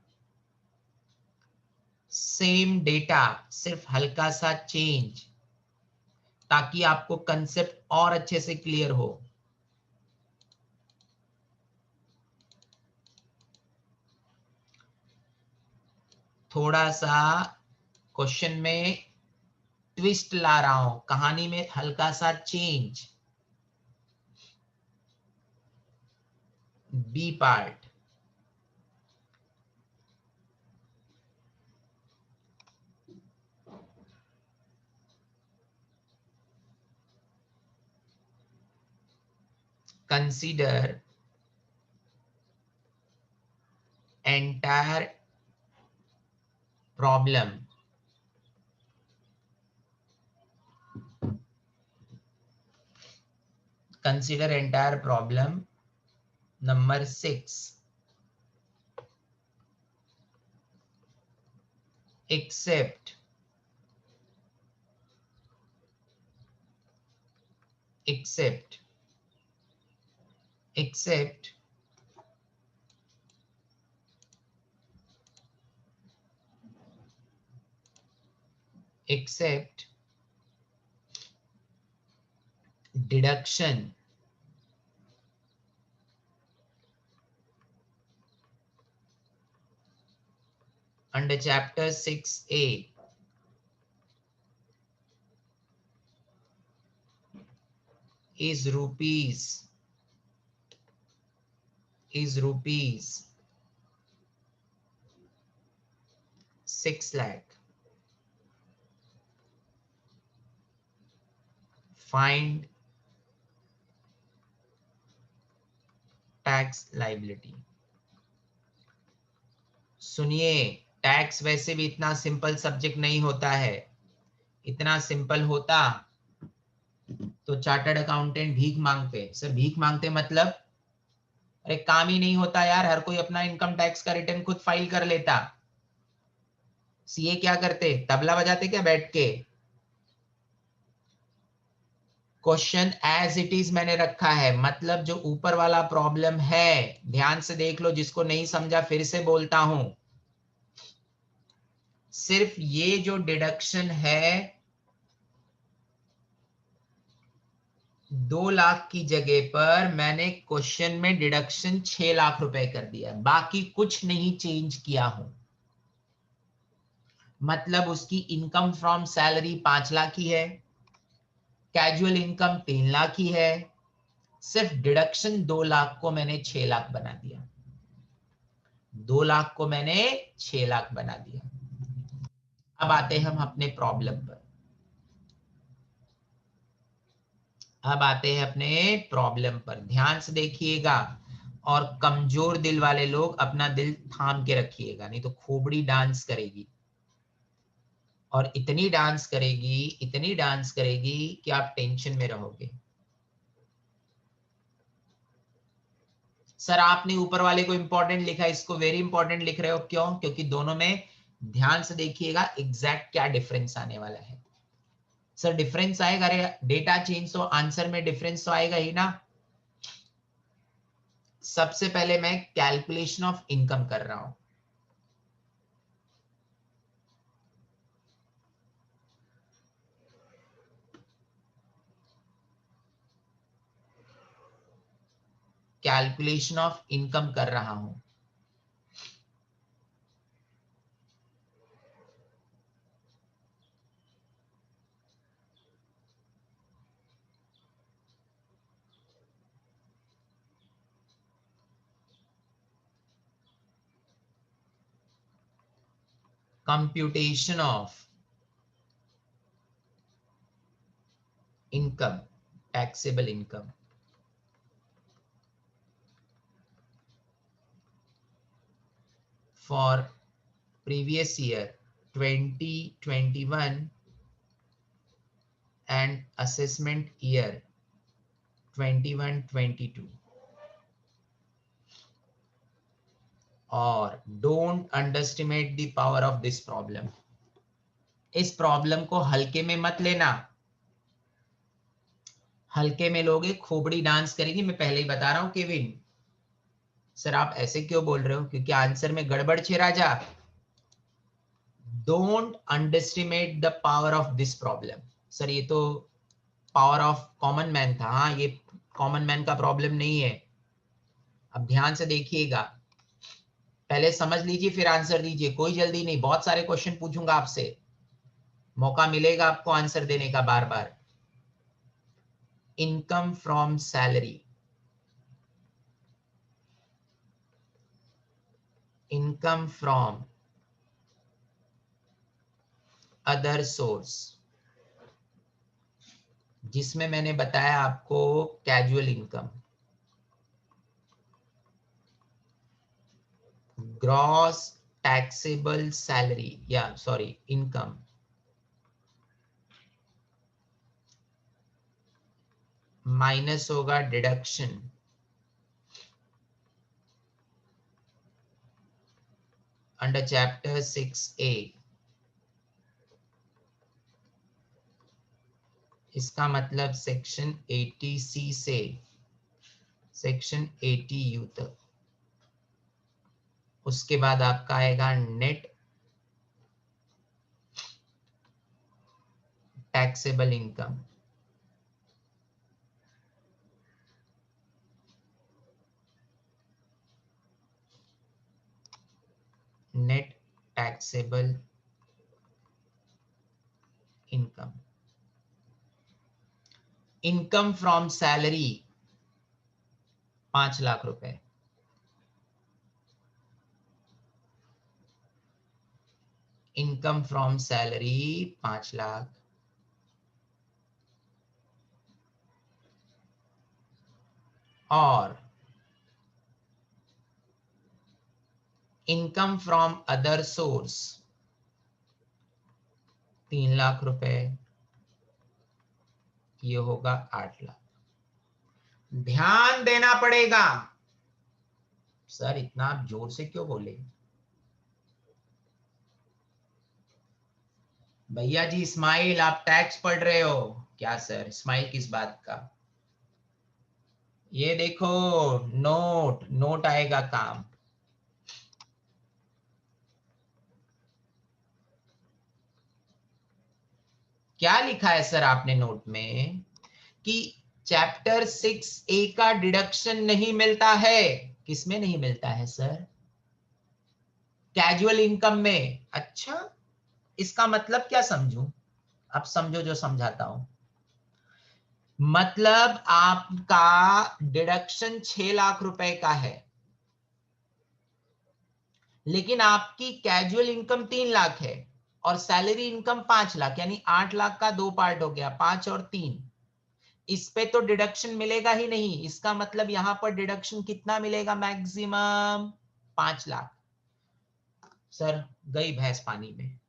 सेम डेटा, सिर्फ हल्का सा चेंज, ताकि आपको कंसेप्ट और अच्छे से क्लियर हो। थोड़ा सा क्वेश्चन में ट्विस्ट ला रहा हूं, कहानी में हल्का सा change. B part, consider entire problem. Consider entire problem number 6, except except except except deduction under chapter 6a is rupees 6 lakh. Find tax liability. सुनिए, टैक्स वैसे भी इतना सिंपल सब्जेक्ट नहीं होता है। इतना सिंपल होता तो चार्टर्ड अकाउंटेंट भीख मांगते। सर भीख मांगते मतलब? अरे काम ही नहीं होता यार, हर कोई अपना इनकम टैक्स का रिटर्न खुद फाइल कर लेता। सीए क्या करते, तबला बजाते क्या बैठ के? क्वेश्चन एज इट इज मैंने रखा है, मतलब जो ऊपर वाला प्रॉब्लम है ध्यान से देख लो, जिसको नहीं समझा फिर से बोलता हूं, सिर्फ ये जो डिडक्शन है 2 लाख की जगह पर मैंने क्वेश्चन में डिडक्शन 6 लाख रुपए कर दिया, बाकी कुछ नहीं चेंज किया हूं। मतलब उसकी इनकम फ्रॉम सैलरी 5 लाख की है, कैजुअल इनकम 3 लाख की है, सिर्फ डिडक्शन 2 लाख को मैंने 6 लाख बना दिया, 2 लाख को मैंने 6 लाख बना दिया। अब आते हैं हम अपने प्रॉब्लम पर, अब आते हैं अपने प्रॉब्लम पर, ध्यान से देखिएगा और कमजोर दिल वाले लोग अपना दिल थाम के रखिएगा, नहीं तो खोपड़ी डांस करेगी, और इतनी डांस करेगी, इतनी डांस करेगी कि आप टेंशन में रहोगे। सर आपने ऊपर वाले को इंपॉर्टेंट लिखा, इसको वेरी इंपॉर्टेंट लिख रहे हो, क्यों? क्योंकि दोनों में ध्यान से देखिएगा एग्जैक्ट क्या डिफरेंस आने वाला है। सर डिफरेंस आएगा, अरे डेटा चेंज तो आंसर में डिफरेंस तो आएगा ही ना। सबसे पहले मैं कैलकुलेशन ऑफ इनकम कर रहा हूं, कैलकुलेशन ऑफ इनकम कर रहा हूं। Computation of income, taxable income for previous year 2021 and assessment year 21-22। और don't underestimate the power of this problem. इस प्रॉब्लम को हल्के में मत लेना, हल्के में लोगे खोपड़ी डांस करेगी, मैं पहले ही बता रहा हूं केविन। सर आप ऐसे क्यों बोल रहे हो? क्योंकि आंसर में गड़बड़ छे राजा। Don't underestimate the power of this problem. Sir ये तो पावर ऑफ कॉमन मैन था, हाँ ये कॉमन मैन का प्रॉब्लम नहीं है। अब ध्यान से देखिएगा, पहले समझ लीजिए फिर आंसर दीजिए, कोई जल्दी नहीं, बहुत सारे क्वेश्चन पूछूंगा आपसे, मौका मिलेगा आपको आंसर देने का बार बार। Income from salary, income from other source, जिसमें मैंने बताया आपको casual income, gross taxable salary या सॉरी इनकम, माइनस होगा डिडक्शन अंडर चैप्टर 6A। इसका मतलब सेक्शन 80C से सेक्शन 80U तक। उसके बाद आपका आएगा net taxable income, net taxable income. Income from salary 5 lakh रुपए, इनकम फ्रॉम सैलरी 5 लाख, और income from other source 3 lakh रुपए, ये होगा 8 लाख। ध्यान देना पड़ेगा। सर इतना आप जोर से क्यों बोले? भैया जी इस्माइल आप टैक्स पढ़ रहे हो, क्या सर, स्माइल किस बात का? ये देखो, नोट नोट आएगा काम। क्या लिखा है सर आपने नोट में कि चैप्टर 6A का डिडक्शन नहीं मिलता है। किसमें नहीं मिलता है सर? कैजुअल इनकम में। अच्छा, इसका मतलब क्या समझूं? आप समझो जो समझाता हूं। मतलब आपका डिडक्शन 6 लाख रुपए का है, लेकिन आपकी कैजुअल इनकम 3 लाख है और सैलरी इनकम 5 लाख, यानी 8 लाख का दो पार्ट हो गया, 5 और 3। इस पे तो डिडक्शन मिलेगा ही नहीं। इसका मतलब यहां पर डिडक्शन कितना मिलेगा? मैक्सिमम 5 लाख। सर गई भैंस पानी में,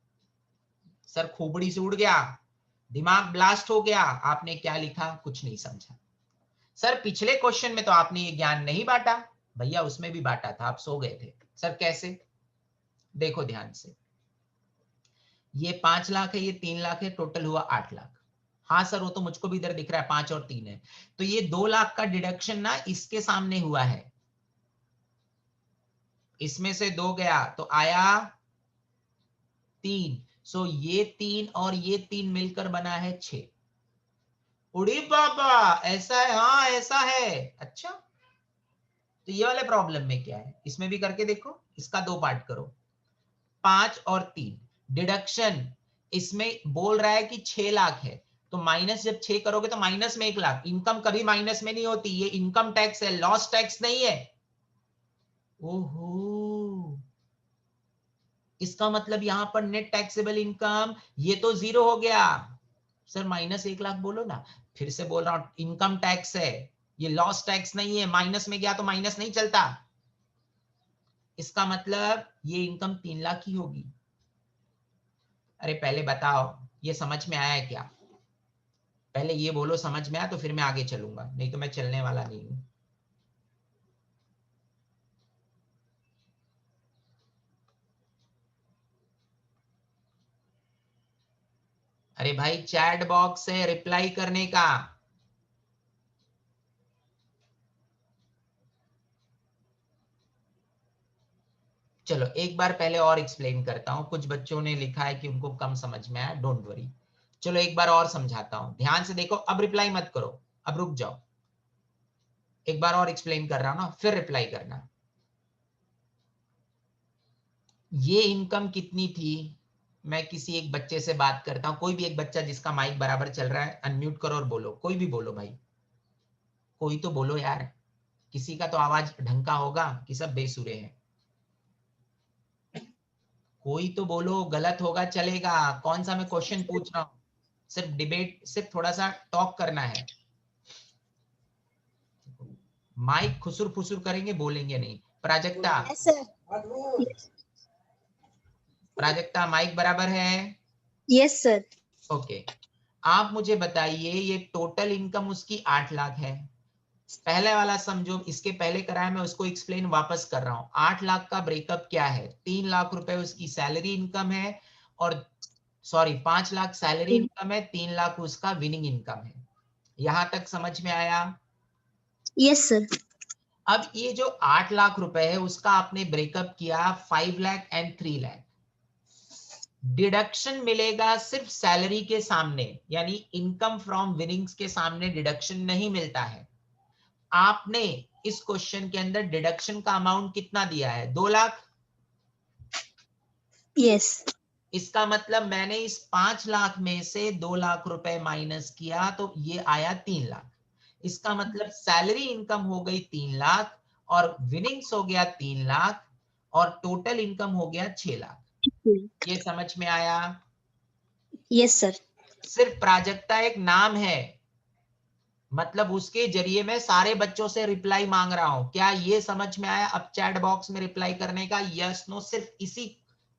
सर खोपड़ी से उड़ गया, दिमाग ब्लास्ट हो गया। आपने क्या लिखा? कुछ नहीं समझा। सर पिछले क्वेश्चन में तो आपने ये ज्ञान नहीं बांटा। भैया उसमें भी बांटा था, आप सो गए थे। सर कैसे? देखो ध्यान से, ये 5 लाख है, ये 3 लाख है, टोटल हुआ 8 लाख। हाँ सर वो तो मुझको भी इधर दिख रहा है, 5 और 3 है। तो ये 2 लाख का डिडक्शन ना इसके सामने हुआ है, इसमें से 2 गया तो आया 3। सो ये 3 और ये 3 मिलकर बना है 6। उड़ी बाबा, ऐसा है? हाँ ऐसा है। अच्छा, तो ये वाले प्रॉब्लम में क्या है, इसमें भी करके देखो। इसका 2 पार्ट करो, 5 और 3 डिडक्शन। इसमें बोल रहा है कि 6 लाख है, तो माइनस जब 6 करोगे तो माइनस में 1 लाख। इनकम कभी माइनस में नहीं होती, ये इनकम टैक्स है, लॉस टैक्स नहीं है। ओहो, इसका मतलब यहां पर नेट टैक्सेबल इनकम ये तो 0 हो गया। सर माइनस 1 लाख बोलो ना। फिर से बोल रहा हूं, इनकम टैक्स है, ये लॉस टैक्स नहीं है। माइनस में गया तो माइनस नहीं चलता। इसका मतलब ये इनकम 3 लाख ही होगी। अरे पहले बताओ ये समझ में आया है क्या? पहले ये बोलो समझ में आया, तो फिर मैं आगे चलूंगा, नहीं तो मैं चलने वाला नहीं हूं। अरे भाई चैट बॉक्स है रिप्लाई करने का। चलो एक बार पहले और एक्सप्लेन करता हूं। कुछ बच्चों ने लिखा है कि उनको कम समझ में आया, डोंट वरी। चलो एक बार और समझाता हूं, ध्यान से देखो। अब रिप्लाई मत करो, अब रुक जाओ। एक बार और एक्सप्लेन कर रहा हूं ना, फिर रिप्लाई करना। ये इनकम कितनी थी? मैं किसी एक बच्चे से बात करता हूं, कोई भी एक बच्चा जिसका माइक बराबर चल रहा है, अनम्यूट करो और बोलो। कोई भी बोलो भाई, कोई तो बोलो यार। किसी का तो आवाज ढंग का होगा कि सब बेसुरे हैं। कोई तो बोलो, गलत होगा चलेगा। कौन सा मैं क्वेश्चन पूछ रहा हूँ, सिर्फ डिबेट, सिर्फ थोड़ा सा टॉक करना है। माइक खुसुर फुसुर करेंगे, बोलेंगे नहीं। Prajakta, yes sir. Prajakta mic बराबर है? Yes sir. ओके। आप मुझे बताइए, ये टोटल इनकम उसकी 8 लाख है। पहले वाला समझो, इसके पहले कराया, मैं उसको एक्सप्लेन वापस कर रहा हूं। 8 लाख का ब्रेकअप क्या है? 3 लाख रुपए उसकी सैलरी इनकम है, और सॉरी 5 लाख सैलरी इनकम है, 3 लाख उसका विनिंग इनकम है। यहां तक समझ में आया? Yes sir. अब ये जो 8 लाख रुपए है उसका आपने ब्रेकअप किया 5 लाख एंड 3 लाख। डिडक्शन मिलेगा सिर्फ सैलरी के सामने, यानी इनकम फ्रॉम विनिंग्स के सामने डिडक्शन नहीं मिलता है। आपने इस क्वेश्चन के अंदर डिडक्शन का अमाउंट कितना दिया है? 2 लाख। यस। इसका मतलब मैंने इस 5 लाख में से 2 लाख रुपए माइनस किया तो ये आया 3 लाख। इसका मतलब सैलरी इनकम हो गई 3 लाख, और विनिंग्स हो गया 3 लाख, और टोटल इनकम हो गया 6 लाख। ये समझ में आया? Yes sir. सिर्फ प्राजक्ता एक नाम है, मतलब उसके जरिए मैं सारे बच्चों से रिप्लाई मांग रहा हूं। क्या ये समझ में आया? अब चैट बॉक्स में रिप्लाई करने का यस नो, सिर्फ इसी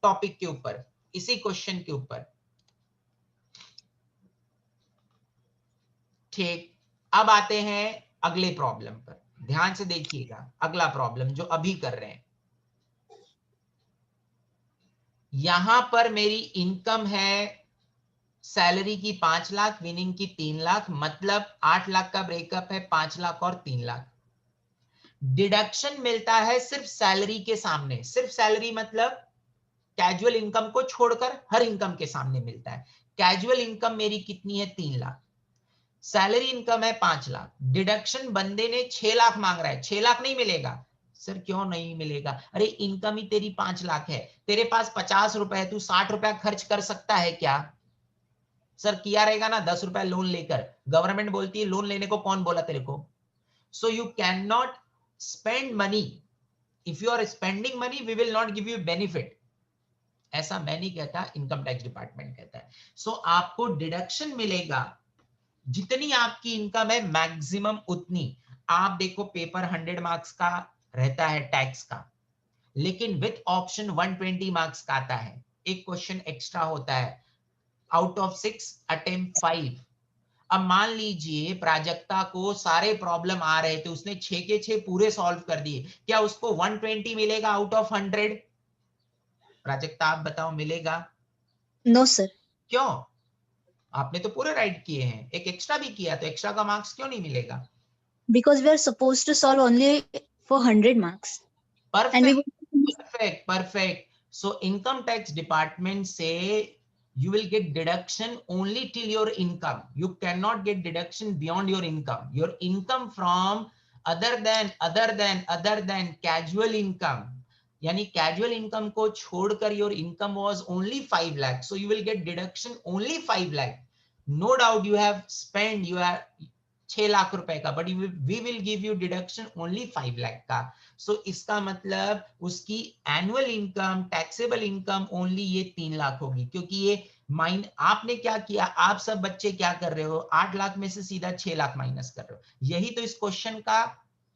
टॉपिक के ऊपर, इसी क्वेश्चन के ऊपर। ठीक, अब आते हैं अगले प्रॉब्लम पर। ध्यान से देखिएगा, अगला प्रॉब्लम जो अभी कर रहे हैं। यहां पर मेरी इनकम है सैलरी की 5 लाख, विनिंग की 3 लाख, मतलब 8 लाख का ब्रेकअप है, 5 लाख और 3 लाख। डिडक्शन मिलता है सिर्फ सैलरी के सामने, सिर्फ सैलरी मतलब कैजुअल इनकम को छोड़कर हर इनकम के सामने मिलता है। कैजुअल इनकम मेरी कितनी है? 3 लाख। सैलरी इनकम है 5 लाख। डिडक्शन बंदे ने 6 लाख मांग रहा है, 6 लाख नहीं मिलेगा। सर क्यों नहीं मिलेगा? अरे इनकम ही तेरी 5 लाख है, तेरे पास 50 रुपए है, तू 60 रुपया खर्च कर सकता है क्या? सर किया रहेगा ना, 10 रुपए लोन लेकर। गवर्नमेंट बोलती है लोन लेने को, कौन बोला तेरे को? So you can not spend money. If you are spending money we will not give you benefit. ऐसा मैं नहीं कहता, इनकम टैक्स डिपार्टमेंट कहता है। सो आपको डिडक्शन मिलेगा, जितनी आपकी इनकम है मैक्सिमम उतनी। आप देखो पेपर 100 मार्क्स का रहता है टैक्स का, लेकिन विथ ऑप्शन 120 मार्क्स का आता है। एक क्वेश्चन एक्स्ट्रा होता है, आउट ऑफ 6 अटेम्प्ट 5। अब मान लीजिए प्राजक्ता को सारे प्रॉब्लम आ रहे थे, उसने 6 के 6 पूरे सॉल्व कर दिए, क्या उसको 120 मिलेगा आउट ऑफ 100? प्राजक्ता आप बताओ, मिलेगा? No sir. क्यों? आपने तो पूरे राइट किए हैं, एक एक्स्ट्रा भी किया, तो एक्स्ट्रा का मार्क्स क्यों नहीं मिलेगा? Because we are supposed to solve only for 100 marks. And we Perfect, perfect, perfect. So income tax department say you will get deduction only till your income. You cannot get deduction beyond your income. Your income from other than casual income, यानी casual income को छोड़कर your income was only 5 lakh. So you will get deduction only 5 lakh. No doubt you have spent, you have 6 lakh रुपए का, but we will give you deduction only 5 lakh का। सो इसका मतलब उसकी annual income, taxable income only ये 3 लाख होगी, क्योंकि ये माइन आपने क्या किया, आप सब बच्चे क्या कर रहे हो, 8 लाख में से सीधा 6 लाख माइनस कर रहे हो। यही तो इस क्वेश्चन का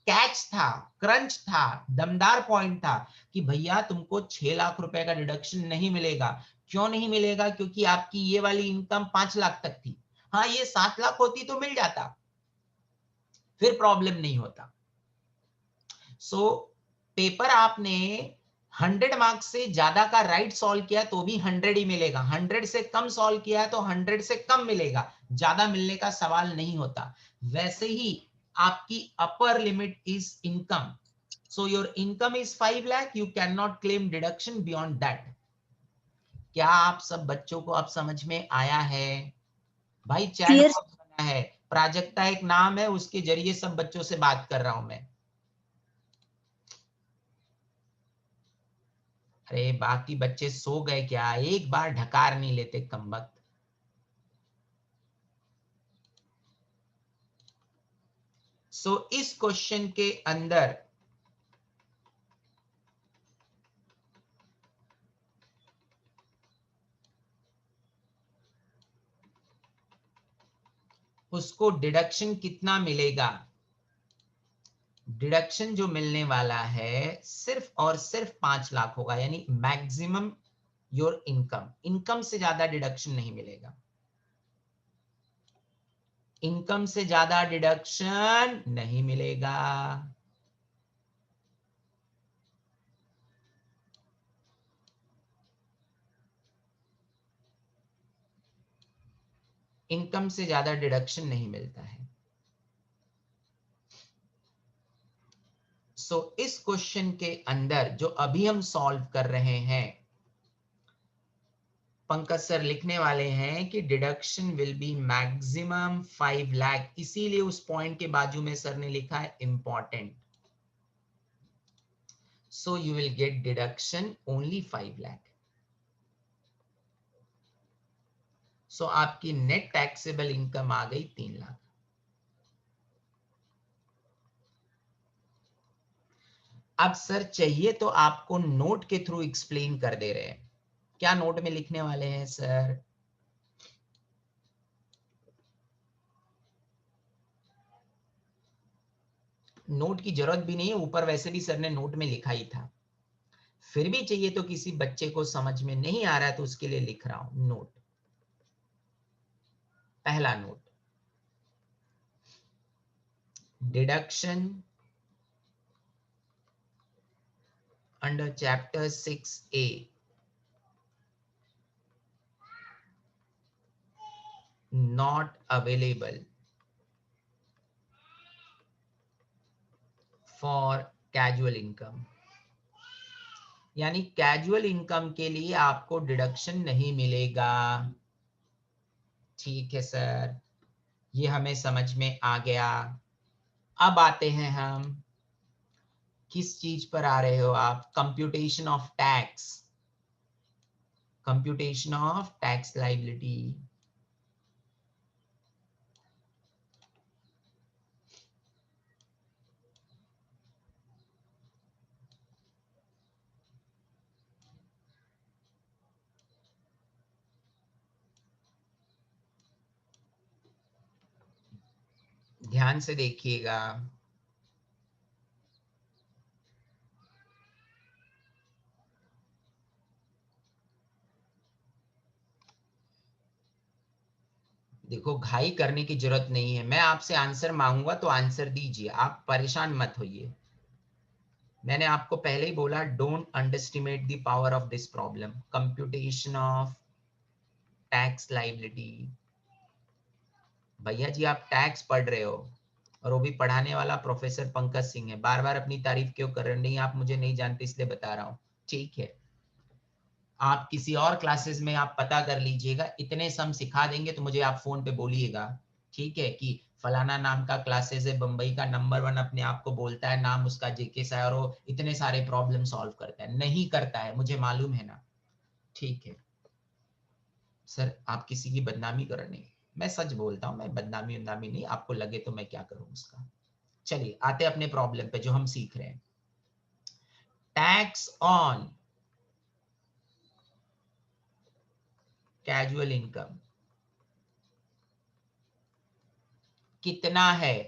कैच था, क्रंच था, दमदार पॉइंट था कि भैया तुमको 6 लाख रुपए का डिडक्शन नहीं मिलेगा। क्यों नहीं मिलेगा? क्योंकि आपकी ये वाली इनकम 5 लाख तक थी। हाँ, ये 7 लाख होती तो मिल जाता, फिर प्रॉब्लम नहीं होता। सो पेपर आपने 100 मार्क्स से ज्यादा का राइट सॉल्व किया तो भी 100 ही मिलेगा, 100 से कम सॉल्व किया तो 100 से कम मिलेगा, ज्यादा मिलने का सवाल नहीं होता। वैसे ही आपकी upper limit is income. So your income is 5 lakh, you can not claim deduction beyond that. क्या आप सब बच्चों को अब समझ में आया है? भाई चैट clear. बॉक्स बना है, प्राजक्ता एक नाम है, उसके जरिए सब बच्चों से बात कर रहा हूं मैं। अरे बाकी बच्चे सो गए क्या? एक बार ढकार नहीं लेते कमबख्त। सो इस क्वेश्चन के अंदर उसको डिडक्शन कितना मिलेगा? डिडक्शन जो मिलने वाला है सिर्फ और सिर्फ 5 लाख होगा, यानी मैक्सिमम योर इनकम। इनकम से ज्यादा डिडक्शन नहीं मिलेगा, इनकम से ज्यादा डिडक्शन नहीं मिलेगा। इनकम से ज्यादा डिडक्शन नहीं मिलता है। सो इस क्वेश्चन के अंदर जो अभी हम सॉल्व कर रहे हैं, पंकज सर लिखने वाले हैं कि deduction will be maximum 5 lakh, इसीलिए उस पॉइंट के बाजू में सर ने लिखा है important. So you will get deduction only 5 lakh. So आपकी नेट टैक्सेबल इनकम आ गई 3 लाख। अब सर चाहिए तो आपको नोट के थ्रू एक्सप्लेन कर दे रहे हैं। क्या नोट में लिखने वाले हैं सर? नोट की जरूरत भी नहीं है, ऊपर वैसे भी सर ने नोट में लिखा ही था। फिर भी चाहिए तो किसी बच्चे को समझ में नहीं आ रहा है तो उसके लिए लिख रहा हूं नोट। पहला note, deduction under chapter 6A not available for casual income, यानी कैजुअल इनकम के लिए आपको डिडक्शन नहीं मिलेगा। ठीक है सर, ये हमें समझ में आ गया। अब आते हैं हम, किस चीज पर आ रहे हो आप? Computation of tax, computation of tax liability. ध्यान से देखिएगा। देखो, घाई करने की जरूरत नहीं है, मैं आपसे आंसर मांगूंगा तो आंसर दीजिए, आप परेशान मत होइए। मैंने आपको पहले ही बोला, don't underestimate the power of this problem, computation of tax liability. भैया जी आप टैक्स पढ़ रहे हो, और वो भी पढ़ाने वाला प्रोफेसर पंकज सिंह है। बार बार अपनी तारीफ क्यों कर रहे हो? नहीं, आप मुझे नहीं जानते इसलिए बता रहा हूँ। ठीक है, आप किसी और क्लासेस में आप पता कर लीजिएगा, इतने सम सिखा देंगे तो मुझे आप फोन पे बोलिएगा, ठीक है, कि फलाना नाम का क्लासेस है, बम्बई का नंबर 1 अपने आप को बोलता है, नाम उसका जेके सा है, और वो इतने सारे प्रॉब्लम सॉल्व करता है। नहीं करता है, मुझे मालूम है ना। ठीक है सर, आप किसी की बदनामी कर रहे, मैं सच बोलता हूँ, मैं बदनामी बदनामी नहीं, आपको लगे तो मैं क्या करूँ उसका। चलिए आते अपने प्रॉब्लम पे जो हम सीख रहे हैं। टैक्स ऑन कैजुअल इनकम कितना है?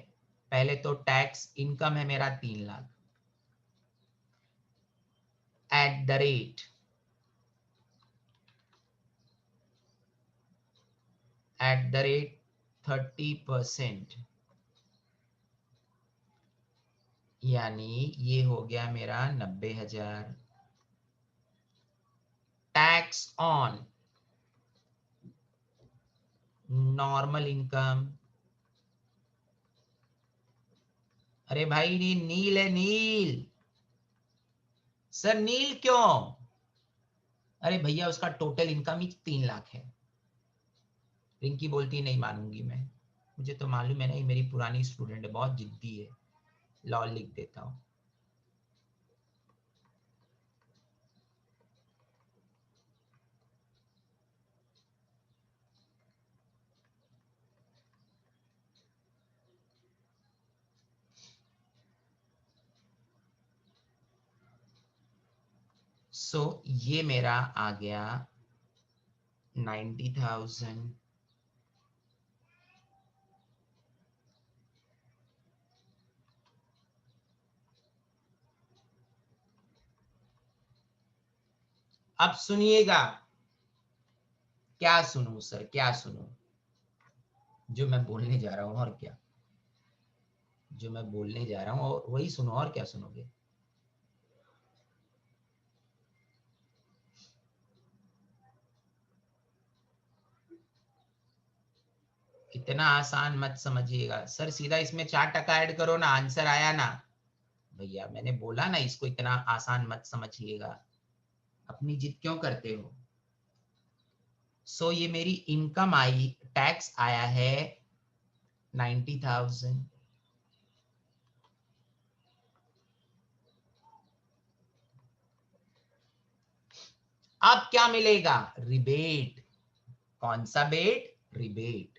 पहले तो टैक्स इनकम है मेरा 3 लाख, एट द रेट 30%, यानी ये हो गया मेरा 90,000। टैक्स ऑन नॉर्मल इनकम, अरे भाई ये नील है, नील। सर नील क्यों? अरे भैया उसका टोटल इनकम ही 3 लाख है। रिंकी बोलती नहीं मानूंगी मैं, मुझे तो मालूम है ना, ये मेरी पुरानी स्टूडेंट है, बहुत जिद्दी है। लॉल लिख देता हूँ। सो ये मेरा आ गया 90,000। अब सुनिएगा, क्या सुनूं सर, क्या सुनूं? जो मैं बोलने जा रहा हूं, और क्या? जो मैं बोलने जा रहा हूं और वही सुनो, और क्या सुनोगे? इतना आसान मत समझिएगा सर, सीधा इसमें 4% ऐड करो ना, आंसर आया ना। भैया मैंने बोला ना, इसको इतना आसान मत समझिएगा, अपनी जिद क्यों करते हो? सो ये मेरी इनकम आई, टैक्स आया है 90,000। अब क्या मिलेगा? रिबेट। कौन सा बेट? रिबेट।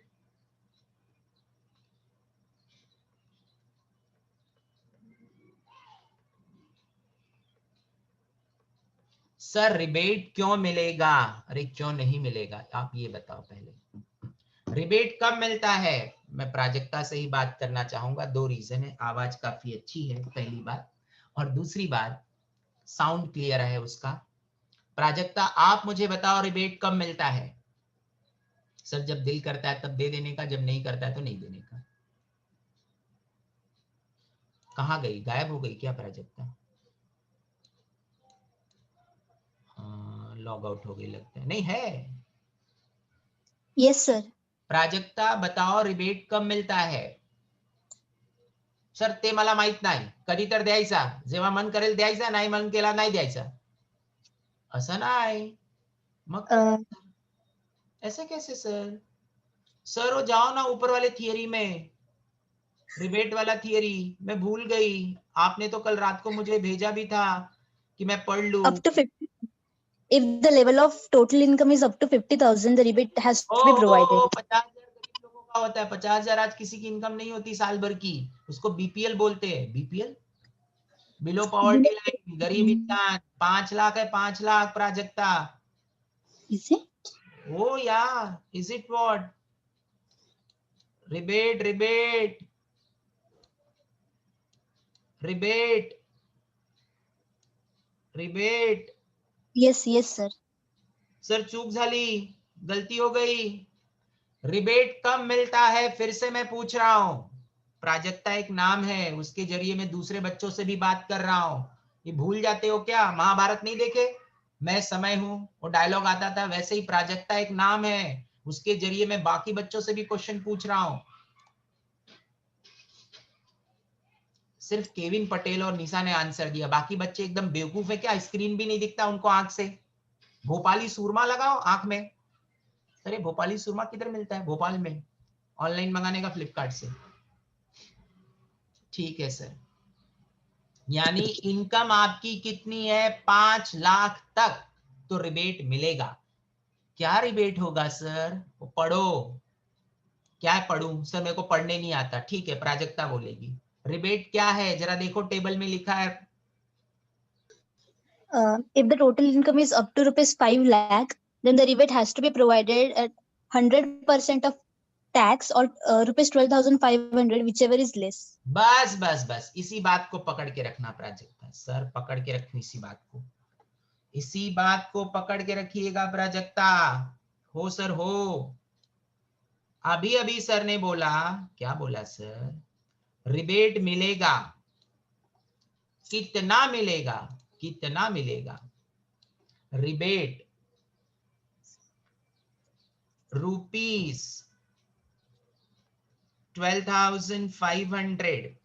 सर रिबेट क्यों मिलेगा? अरे क्यों नहीं मिलेगा, आप ये बताओ पहले। रिबेट कब मिलता है? मैं प्राजक्ता से ही बात करना चाहूंगा। 2 रीजन है, आवाज काफी अच्छी है पहली बात, और दूसरी बात साउंड क्लियर है उसका। प्राजक्ता आप मुझे बताओ, रिबेट कब मिलता है? सर जब दिल करता है तब दे देने का, जब नहीं करता है तो नहीं देने का। कहाँ गई, गायब हो गई क्या प्राजक्ता? लॉग आउट हो गई लगता है, नहीं है। Yes sir. प्राजक्ता बताओ रिबेट कब मिळता है? सर ते मला माहित नाही, कधी तर द्यायचा, जेव्हा मन करेल द्यायचा, नाही मन केला नाही द्यायचा, असं नाही. मग काय? ऐसे कैसे सर? सर वो जाओ ना ऊपर वाले थियरी में, रिबेट वाला थियरी, मैं भूल गई, आपने तो कल रात को मुझे भेजा भी था कि मैं पढ़ लूं. Up to 50, if the level of total income is up to 50,000, the rebate has to be provided. 50,000 गरीब लोगों का होता है, 50,000 आज किसी की इनकम नहीं होती साल भर की, उसको बीपीएल बोलते हैं. बीपीएल, बिलो पॉवर्टी लाइन, गरीब इंसान. 5 लाख है, 5 lakh Prajakta. Is it? Oh yeah, is it what? Rebate, rebate, rebate, rebate. Yes, yes, sir. Sir चूक झाली, गलती हो गई. रिबेट कब मिलता है फिर से मैं पूछ रहा हूं. प्राजक्ता एक नाम है, उसके जरिए मैं दूसरे बच्चों से भी बात कर रहा हूं. ये भूल जाते हो क्या? महाभारत नहीं देखे? मैं समय हूं, वो डायलॉग आता था, वैसे ही प्राजक्ता एक नाम है, उसके जरिए मैं बाकी बच्चों से भी क्वेश्चन पूछ रहा हूं. सिर्फ केविन पटेल और निशा ने आंसर दिया, बाकी बच्चे एकदम बेवकूफ है क्या? स्क्रीन भी नहीं दिखता उनको आंख से. भोपाली सूरमा लगाओ आंख में. अरे भोपाली सूरमा किधर मिलता है? भोपाल में ऑनलाइन मंगाने का, फ्लिपकार्ट से. ठीक है सर. यानी इनकम आपकी कितनी है? 5 लाख तक तो रिबेट मिलेगा. क्या रिबेट होगा सर? वो पढ़ो. क्या है पढ़ूं? सर मेरे को पढ़ने नहीं आता. ठीक है, प्राजक्ता बोलेगी. रिबेट क्या है जरा देखो, टेबल में लिखा है. If the total income is up to rupees 5 lakh, then the rebate has to be provided at 100% of tax or rupees 12,500, whichever is less. बस बस बस, इसी बात को पकड़ के रखना प्राजक्ता. सर पकड़ के रखनी इसी बात को, इसी बात को पकड़ के रखिएगा प्राजक्ता. हो सर हो. अभी अभी सर ने बोला, क्या बोला सर? रिबेट मिलेगा. कितना मिलेगा? कितना मिलेगा? रिबेट रुपीस 12,500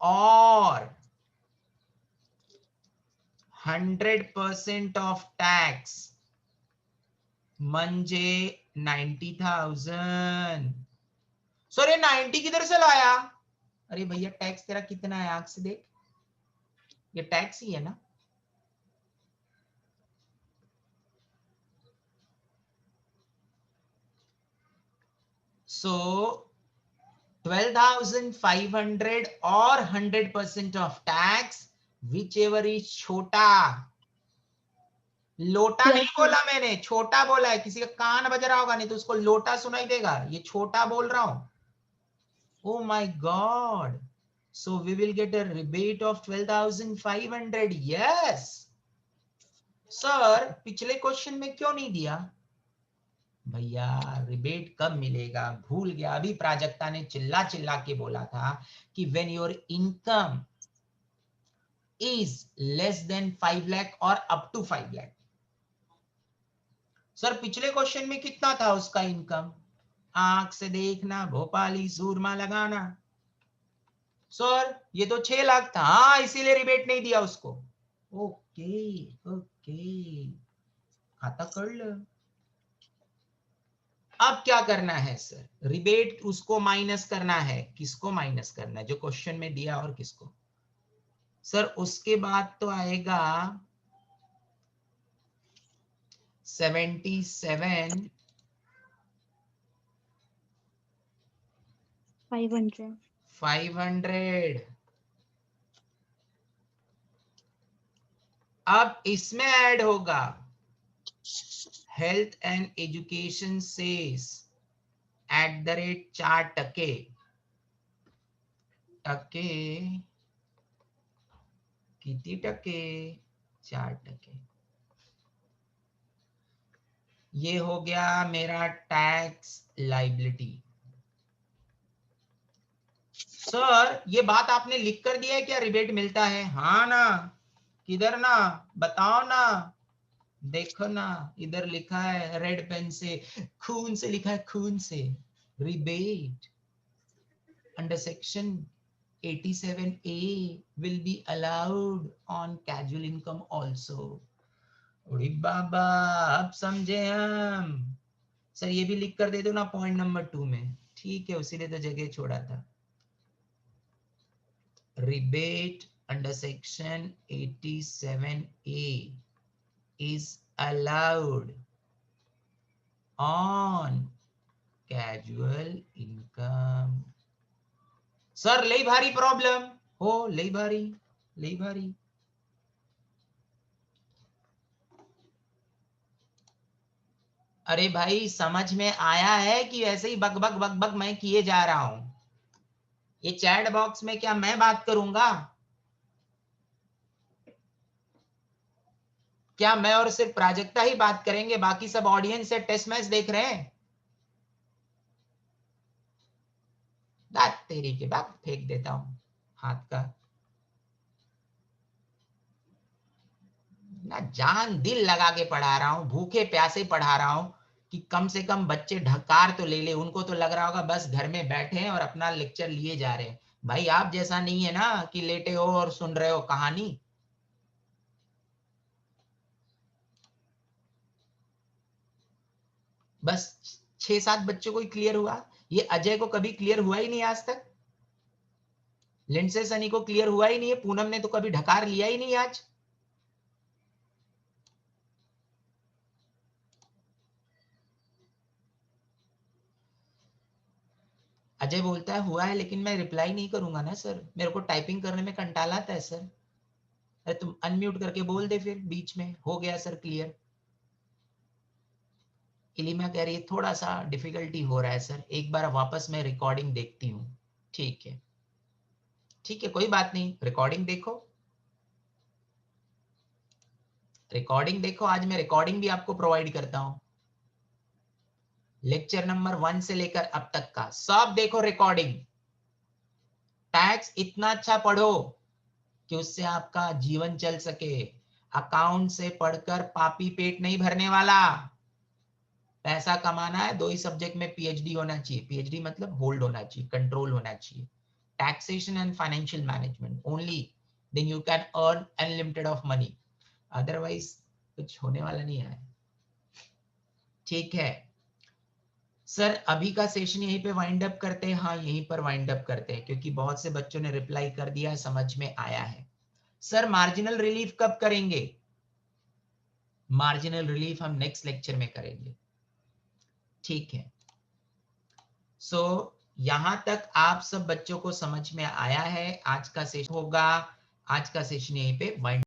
और 100% ऑफ टैक्स म्हणजे 90,000. सर ये 90 किधर से लाया? अरे भैया टैक्स तेरा कितना है आंख से देख, ये टैक्स ही है ना. सो 12,500 और 100% of tax, which ever is छोटा. लोटा नहीं बोला मैंने, छोटा बोला है. किसी का कान बज रहा होगा, नहीं तो उसको लोटा सुनाई देगा. ये छोटा बोल रहा हूं. Oh my God. So we will get a rebate of 12,500. Yes. Sir पिछले क्वेश्चन में क्यों नहीं दिया? भैया रिबेट कब मिलेगा भूल गया. अभी प्राजक्ता ने चिल्ला चिल्ला के बोला था कि when your income is less than 5 lakh और up to 5 lakh. सर पिछले क्वेश्चन में कितना था उसका इनकम? आंख से देखना, भोपाली सूरमा लगाना. सर ये तो 6 लाख था. हाँ इसीलिए रिबेट नहीं दिया उसको. ओके ओके, खाता कर लो. अब क्या करना है सर? रिबेट उसको माइनस करना है. किसको माइनस करना है? जो क्वेश्चन में दिया और किसको? सर उसके बाद तो आएगा 77 500. अब इसमें ऐड होगा हेल्थ एंड एजुकेशन सेस @4%. टक्के किती टक्के? 4%. ये हो गया मेरा टैक्स लाइबिलिटी. सर ये बात आपने लिख कर दिया है क्या? रिबेट मिलता है? हाँ ना, किधर ना, बताओ ना. देखो ना, इधर लिखा है रेड पेन से, खून से लिखा है, खून से। Rebate under section 87A will be allowed on casual income also. उड़ी बाबा, अब समझे हम। सर ये भी लिख कर दे दो ना पॉइंट नंबर 2 में। ठीक है, उसी ने तो जगह छोड़ा था। Rebate under section 87A is allowed on casual income. Sir ले भारी प्रॉब्लम हो, ले भारी, ले भारी। अरे भाई समझ में आया है कि ऐसे ही बक बक बक बक मैं किए जा रहा हूं? ये चैट बॉक्स में क्या मैं बात करूंगा? क्या मैं और सिर्फ प्राजक्ता ही बात करेंगे, बाकी सब ऑडियंस से टेस्ट मैच देख रहे हैं? दांत तेरी के बाप, फेंक देता हूं हाथ का। ना जान दिल लगा के पढ़ा रहा हूं, भूखे प्यासे पढ़ा रहा हूं कि कम से कम बच्चे ढकार तो ले ले। उनको तो लग रहा होगा बस घर में बैठे हैं और अपना लेक्चर लिए जा रहे हैं। भाई आप जैसा नहीं है ना कि लेटे हो और सुन रहे हो कहानी। बस 6-7 बच्चों को ही क्लियर हुआ। ये अजय को कभी क्लियर हुआ ही नहीं आज तक। लिंडसे सनी को क्लियर हुआ ही नहीं है। पूनम ने तो कभी ढकार लिया ही नहीं आज। अजय बोलता है हुआ है, लेकिन मैं रिप्लाई नहीं करूंगा ना सर, मेरे को टाइपिंग करने में कंटाला आता है सर। अरे तुम अनम्यूट करके बोल दे फिर बीच में, हो गया सर क्लियर। इलिमा कह रही है थोड़ा सा डिफिकल्टी हो रहा है सर, एक बार वापस मैं रिकॉर्डिंग देखती हूँ। ठीक है, ठीक है, कोई बात नहीं, रिकॉर्डिंग देखो, रिकॉर्डिंग देखो। आज मैं रिकॉर्डिंग भी आपको प्रोवाइड करता हूँ। लेक्चर नंबर 1 से लेकर अब तक का सब देखो रिकॉर्डिंग। टैक्स इतना अच्छा पढ़ो कि उससे आपका जीवन चल सके। अकाउंट से पढ़कर पापी पेट नहीं भरने वाला। पैसा कमाना है, 2 ही सब्जेक्ट में पीएचडी होना चाहिए। पीएचडी मतलब होल्ड होना चाहिए, कंट्रोल होना चाहिए। Taxation and financial management only, then you can earn unlimited of money. Otherwise कुछ होने वाला नहीं है। ठीक है सर, अभी का सेशन यहीं पे वाइंड अप करते हैं। हाँ यहीं पर वाइंड अप करते हैं, क्योंकि बहुत से बच्चों ने रिप्लाई कर दिया है, समझ में आया है। सर मार्जिनल रिलीफ कब करेंगे? मार्जिनल रिलीफ हम नेक्स्ट लेक्चर में करेंगे। ठीक है, सो यहां तक आप सब बच्चों को समझ में आया है। आज का सेशन होगा, आज का सेशन यहीं पे वाइंड